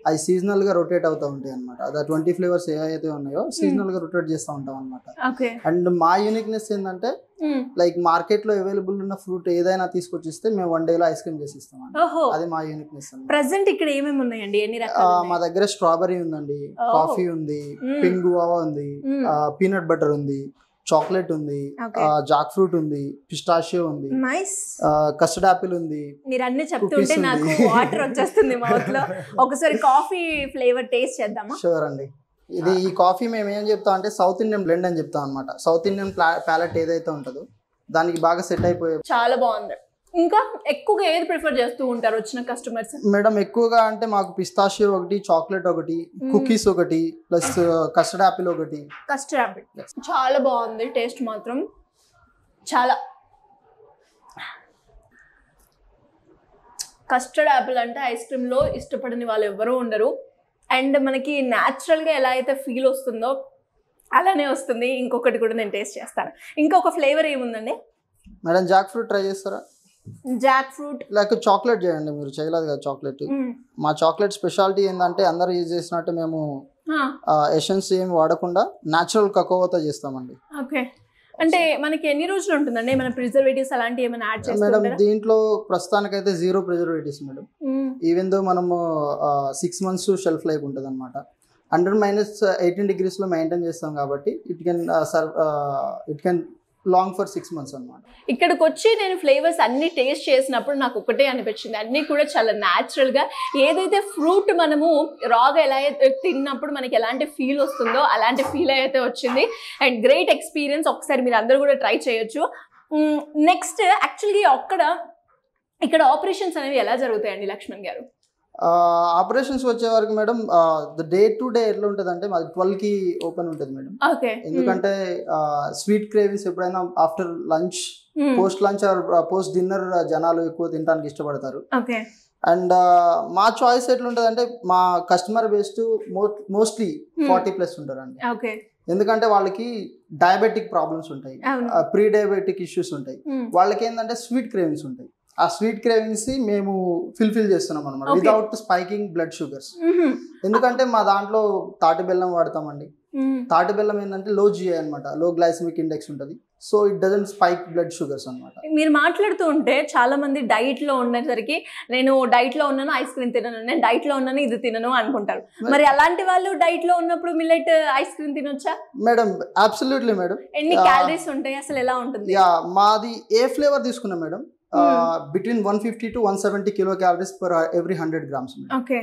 అవి సీజనల్ గా రొటేట్ అవుతూ ఉంటాయి అనమాట. అదే 20 ఫ్లేవర్స్ ఏవైతే ఉన్నాయో సీజనల్ గా రొటేట్ చేస్తూ ఉంటాం అనమాట. అండ్ మా యూనిక్నెస్ ఏంటంటే లైక్ మార్కెట్ లో అవైలబుల్ ఉన్న ఫ్రూట్ ఏదైనా తీసుకొచ్చిస్తే మేము 1 day లో ఐస్ క్రీమ్ చేసి ఇస్తాం. అది మా యూనిక్నెస్. ప్రెసెంట్ ఇక్కడ ఏమేమి ఉన్నాయండి? ఎన్ని రకాలు? మా దగ్గర స్ట్రాబెరీ ఉందండి, కాఫీ ఉంది, పింక్ గువావా ఉంది, పీనట్ బటర్ ఉంది, చాక్లెట్ ఉంది, జాక్ ఫ్రూట్ ఉంది, పిస్టాషియో ఉంది, కస్టర్డ్ ఆపిల్ ఉంది. మీరు అన్ని చెప్తుంటే నాకు వాటర్ వచ్చేస్తుంది మౌత్ లో. ఒకసారి కాఫీ ఫ్లేవర్ టేస్ట్ చేద్దామా? షూర్ అండి. ఇది ఈ కాఫీ మేము ఏం చెప్తాం అంటే సౌత్ ఇండియన్ బ్లెండ్ అని చెప్తాం అనమాట. సౌత్ ఇండియన్ ప్యాలెట్ ఏదైతే ఉంటుందో దానికి బాగా సెట్ అయిపోయే. చాలా బాగుంది. ఇంకా ఎక్కువగా ఏది ప్రిఫర్ చేస్తూ ఉంటారు వచ్చిన కస్టమర్స్? మేడం ఎక్కువగా అంటే మాకు పిస్తాషియో ఒకటి, చాక్లెట్ ఒకటి, కుకీస్ ఒకటి, ప్లస్ కస్టర్డ్ ఆపిల్ ఒకటి. కస్టర్డ్ ఆపిల్ చాలా బాగుంది. టేస్ట్ మాత్రం చాలా. కస్టర్డ్ ఆపిల్ అంటే ఐస్ క్రీమ్ లో ఇష్టపడని వాళ్ళు ఎవరూ ఉండరు. అండ్ మనకి న్యాచురల్ గా ఎలా అయితే ఫీల్ వస్తుందో అలానే వస్తుంది. ఇంకొకటి కూడా నేను టేస్ట్ చేస్తాను. ఇంకొక ఫ్లేవర్ ఏముందండి మేడం? జాక్ ఫ్రూట్ ట్రై చేస్తారా? జాక్ ఫ్రూట్ లైక్ చాక్లెట్ చేయండి. మీరు చేయలేదు కదా చాక్లెట్. మా చాక్లెట్ స్పెషాలిటీ ఏంటంటే అందరు యూజ్ చేసినట్టు మేము ఎసెన్స్ ఏమి వాడకుండా న్యాచురల్ కకోవాతో చేస్తామండి. ఓకే. అంటే మనకి ఎన్ని రోజులు ఉంటుందండి? మన ప్రిజర్వేటివ్స్ అలాంటివి ఏమైనా యాడ్ చేస్తారా? మేడం దీంట్లో ప్రస్తుతానికైతే 0 ప్రిజర్వేటివ్స్ మేడం. ఈవెన్ దో మనము 6 months షెల్ఫ్ లైఫ్ ఉంటుంది అనమాట. 100 - 18 degrees లో మెయింటైన్ చేస్తాం కాబట్టి it can long for 6 months అనమాట. ఇక్కడికి వచ్చి నేను ఫ్లేవర్స్ అన్ని టేస్ట్ చేసినప్పుడు నాకు ఒకటే అనిపించింది, అన్ని కూడా చాలా న్యాచురల్ గా ఏదైతే ఫ్రూట్ మనము రాగా ఎలా తిన్నప్పుడు మనకి ఎలాంటి ఫీల్ వస్తుందో అలాంటి ఫీల్ అయితే వచ్చింది. And great experience. ఒకసారి మీరు అందరూ కూడా ట్రై చేయొచ్చు. నెక్స్ట్ యాక్చువల్గా ఇక్కడ ఆపరేషన్స్ అనేవి ఎలా జరుగుతాయండి లక్ష్మణ్ గారు? ఆపరేషన్స్ వచ్చే వరకు మేడం డే టు డే ఎట్లా ఉంటుంది అంటే మాది 12కి ఓపెన్ ఉంటుంది మేడం. ఎందుకంటే స్వీట్ క్రేవింగ్స్ ఎప్పుడైనా after lunch, post lunch or post dinner జనాలు ఎక్కువ తినడానికి ఇష్టపడతారు. అండ్ మా చాయిస్ ఎట్లుంటుంది అంటే మా కస్టమర్ బేస్డ్ మోస్ట్లీ 40+ ఉంటారండి. ఎందుకంటే వాళ్ళకి డయాబెటిక్ ప్రాబ్లమ్స్ ఉంటాయి, ప్రీ డయాబెటిక్ ఇష్యూస్ ఉంటాయి. వాళ్ళకి ఏంటంటే స్వీట్ క్రేవింగ్స్ ఉంటాయి. ఆ స్వీట్ క్రేవింగ్స్ మేము ఫిల్ఫిల్ చేస్తున్నాం అనమాట వితౌట్ స్పైకింగ్ బ్లడ్ షుగర్స్. ఎందుకంటే మా దాంట్లో తాటి బెల్లం వాడతామండి. తాటి బెల్లం ఏంటంటే లో జిఐ అనమాట, లో గ్లైసెమిక్ ఇండెక్స్ ఉంటుంది. So it doesn't spike blood sugars అనమాట. మీరు మాట్లాడుతూ ఉంటే చాలా మంది డైట్ లో ఉండేసరికి నేను డైట్ లో ఉన్నాను, ఐస్ క్రీమ్ తినను, నేను డైట్ లో ఉన్నాను, ఇది తినను అనుకుంటారు. మరి అలాంటి వాళ్ళు డైట్ లో ఉన్నప్పుడు మిల్లెట్ ఐస్ క్రీమ్ తినొచ్చా? Madam absolutely madam. ఎన్ని క్యాలరీస్ ఉంటాయి, అసలు ఎలా ఉంటుంది? మాది ఏ ఫ్లేవర్ తీసుకున్నా madam between 150 to 170 kilocalories per every 100 grams. Okay.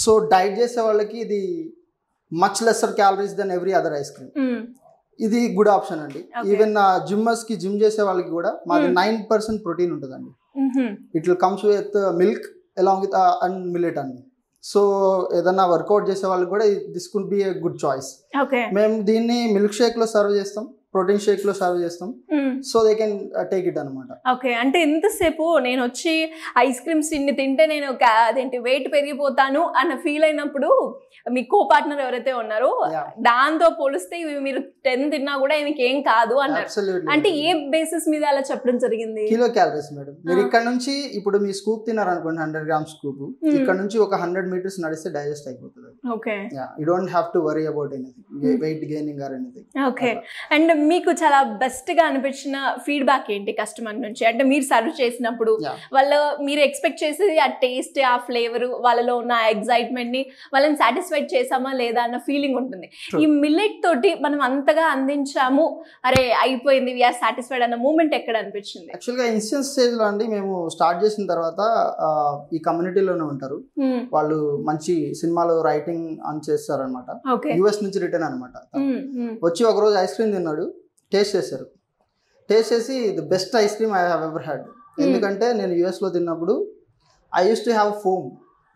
So diet చేసే వాళ్ళకి ఇది much lesser calories than every other ice cream. ఇది గుడ్ ఆప్షన్ అండి. ఈవెన్ జిమ్మర్స్ కి జిమ్ చేసే వాళ్ళకి కూడా మాది 9% ప్రోటీన్ ఉంటుందండి. It will comes with milk along with and millet అండి. సో ఏదన్నా వర్కౌట్ చేసే వాళ్ళకి కూడా this could be a good choice. మేము దీన్ని మిల్క్ షేక్ లో సర్వ్ చేస్తాం. ప్రోటీన్ షేక్ లో సర్వ్ చేస్తాం, so they can take it అనమాట. ఓకే, అంటే ఎంతసేపు నేను వచ్చి ఐస్ క్రీమ్స్ ఇన్ని తింటే నేను అదేంటి వెయిట్ పెరిగిపోతాను అన్న ఫీల్ అయినప్పుడు మీ కో పార్ట్నర్ ఎవరైతే ఉన్నారో దాంతో పోలిస్తే ఇవి మీరు 10 తిన్నా కూడా మీకు ఏం కాదు అన్నారు. అంటే ఏ బేసిస్ మీద అలా చెప్పడం జరిగింది? Kilo calories madam. మీరు ఇక్కడ నుంచి ఇప్పుడు మీ స్కూప్ తిన్నారు అనుకోండి, 100 grams స్కూప్, ఇక్కడ నుంచి ఒక 100 meters నడిస్తే డైజెస్ట్ అయిపోతుంది. Okay, you don't have to worry about anything, weight gaining or anything. Okay, and మీకు చాలా బెస్ట్ గా అనిపించిన ఫీడ్బ్యాక్ ఏంటి కస్టమర్ నుంచి? అంటే మీరు సర్వ్ చేసినప్పుడు వాళ్ళు మీరు ఎక్స్పెక్ట్ చేసేది ఆ టేస్ట్, ఆ ఫ్లేవర్, వాళ్ళలో ఉన్న ఎగ్జైట్మెంట్ ని వాళ్ళని సాటిస్ఫైడ్ చేసామా లేదా అన్న ఫీలింగ్ ఉంటుంది. ఈ మిల్లెట్ తోటి మనం అంతగా అందించాము, అరే అయిపోయింది, వీఆర్ సాటిస్ఫైడ్ అన్న మూమెంట్ ఎక్కడ అనిపించింది? యాక్చువల్గా ఇన్స్టెన్స్ స్టేజ్ లో అండి మేము స్టార్ట్ చేసిన తర్వాత ఈ కమ్యూనిటీలోనే ఉంటారు వాళ్ళు, మంచి సినిమాలో రైటింగ్ అని చేస్తారు అనమాట, యుఎస్ నుంచి రిటర్న్ అనమాట. వచ్చి ఒకరోజు ఐస్ క్రీమ్ తిన్నాడు, టేస్ట్ చేశారు, టేస్ట్ చేసి the best ice cream I have ever had. ఎందుకంటే నేను యుఎస్ లో తిన్నప్పుడు I use to have foam,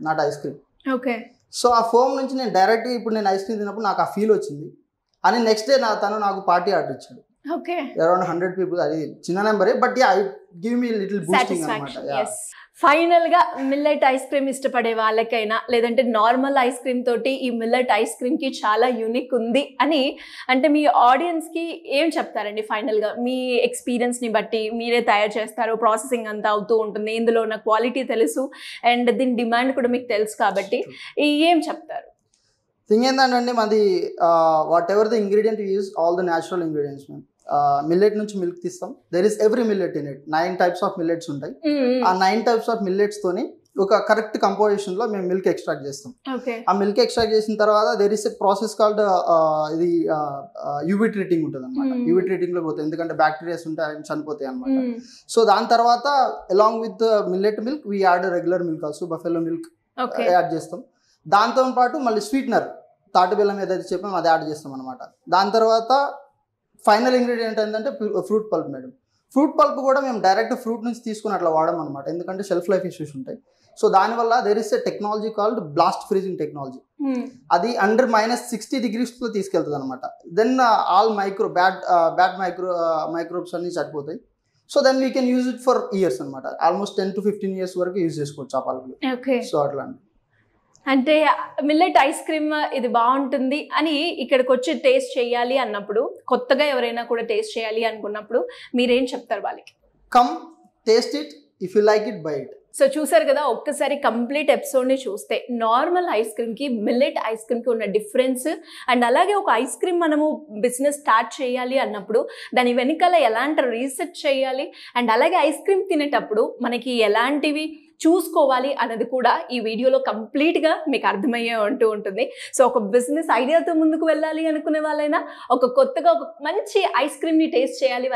not ice cream. Okay, so ఆ ఫోమ్ నుంచి నేను డైరెక్ట్గా ఇప్పుడు నేను ఐస్ క్రీమ్ తిన్నప్పుడు నాకు ఆ ఫీల్ వచ్చింది అని నెక్స్ట్ డే తను నాకు పార్టీ ఆర్డర్ ఇచ్చాడు. ఓకే, అరౌండ్ 100 people, అది చిన్న నెంబరే, but I give me little boosting అన్నమాట. ఫైనల్ గా మిల్లెట్ ఐస్ క్రీమ్ ఇష్టపడే వాళ్ళకైనా లేదంటే నార్మల్ ఐస్ క్రీమ్ తోటి ఈ మిల్లెట్ ఐస్ క్రీమ్ కి చాలా యూనిక్ ఉంది అని అంటే మీ ఆడియన్స్ కి ఏం చెప్తారండి? ఫైనల్ గా మీ ఎక్స్పీరియన్స్ ని బట్టి, మీరే తయారు చేస్తారు, ప్రాసెసింగ్ అంతా అవుతూ ఉంటుంది, ఇందులో ఉన్న క్వాలిటీ తెలుసు అండ్ దీని డిమాండ్ కూడా మీకు తెలుసు కాబట్టి ఏం చెప్తారు? థింగ్ ఏంటంటే మాది what ever the ingredient use all the natural ingredients ma'am. Millet నుంచి మిల్క్ తీస్తాం, there is every millet in it. 9 types of millets ఉంటాయి. ఆ 9 types ఆఫ్ మిల్లెట్స్ తోని ఒక కరెక్ట్ కంపోజిషన్ లో మేము మిల్క్ ఎక్స్ట్రాక్ట్ చేస్తాం. ఆ మిల్క్ ఎక్స్ట్రాక్ట్ చేసిన తర్వాత there is a process called ఇది యూవీ ట్రీటింగ్ ఉంటుంది అనమాట. యూవీ ట్రీటింగ్ లో పోతాయి, ఎందుకంటే బ్యాక్టీరియాస్ ఉంటాయి, అవి చనిపోతాయి అనమాట. సో దాని తర్వాత along with millet milk we add regular milk also, buffalo milk add చేస్తాం. దాంతో పాటు మళ్ళీ స్వీట్నర్, తాటి బెల్లం ఏదైతే చెప్పామో అది యాడ్ చేస్తాం అనమాట. దాని తర్వాత ఫైనల్ ఇంగ్రీడియంట్ ఏంటంటే fruit pulp madam. Fruit pulp కూడా మేము డైరెక్ట్ ఫ్రూట్ నుంచి తీసుకుని అట్లా వాడడం అనమాట, ఎందుకంటే షెల్ఫ్ లైఫ్ ఇష్యూస్ ఉంటాయి. సో దానివల్ల there is a technology called blast freezing technology. అది అండర్ -60 degrees లో తీసుకెళ్తుంది అనమాట. దెన్ ఆల్ బ్యాడ్ మైక్రోబ్స్ అన్ని చనిపోతాయి. So then we can use it for years అనమాట. ఆల్మోస్ట్ 10 to 15 years వరకు యూజ్ చేసుకోవచ్చు ఆ పల్పులు. సో అట్లా అంటే మిల్లెట్ ఐస్ క్రీమ్ ఇది బాగుంటుంది అని ఇక్కడికి వచ్చి టేస్ట్ చేయాలి అన్నప్పుడు, కొత్తగా ఎవరైనా కూడా టేస్ట్ చేయాలి అనుకున్నప్పుడు మీరేం చెప్తారు వాళ్ళకి? Come taste it, if you like it by it. So చూసారు కదా, ఒక్కసారి కంప్లీట్ ఎపిసోడ్ని చూస్తే నార్మల్ ఐస్ క్రీమ్కి మిల్లెట్ ఐస్ క్రీమ్కి ఉన్న డిఫరెన్స్ అండ్ అలాగే ఒక ఐస్ క్రీమ్ మనము బిజినెస్ స్టార్ట్ చేయాలి అన్నప్పుడు దాని వెనకాల ఎలాంటి రీసెర్చ్ చేయాలి అండ్ అలాగే ఐస్ క్రీమ్ తినేటప్పుడు మనకి ఎలాంటివి చూసుకోవాలి అన్నది కూడా ఈ వీడియోలో కంప్లీట్గా మీకు అర్థమయ్యే ఉంటుంది. సో ఒక బిజినెస్ ఐడియాతో ముందుకు వెళ్ళాలి అనుకునే వాళ్ళైనా, ఒక కొత్తగా ఒక మంచి ఐస్ క్రీమ్ని టేస్ట్ చేయాలి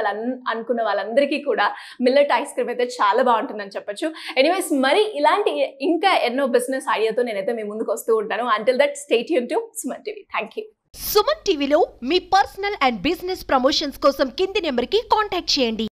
అనుకున్న వాళ్ళందరికీ కూడా మిల్లెట్ ఐస్ క్రీమ్ అయితే చాలా బాగుంటుందని చెప్పొచ్చు. ఎనీవేస్, మరి ఇలాంటి ఇంకా ఎన్నో బిజినెస్ ఐడియాతో నేనైతే మీ ముందుకు వస్తూ ఉంటాను. Until that stay tune to Suman TV. Thank you. Suman టీవీలో మీ పర్సనల్ అండ్ బిజినెస్ ప్రమోషన్స్ కోసం కింది నెంబర్కి కాంటాక్ట్ చేయండి.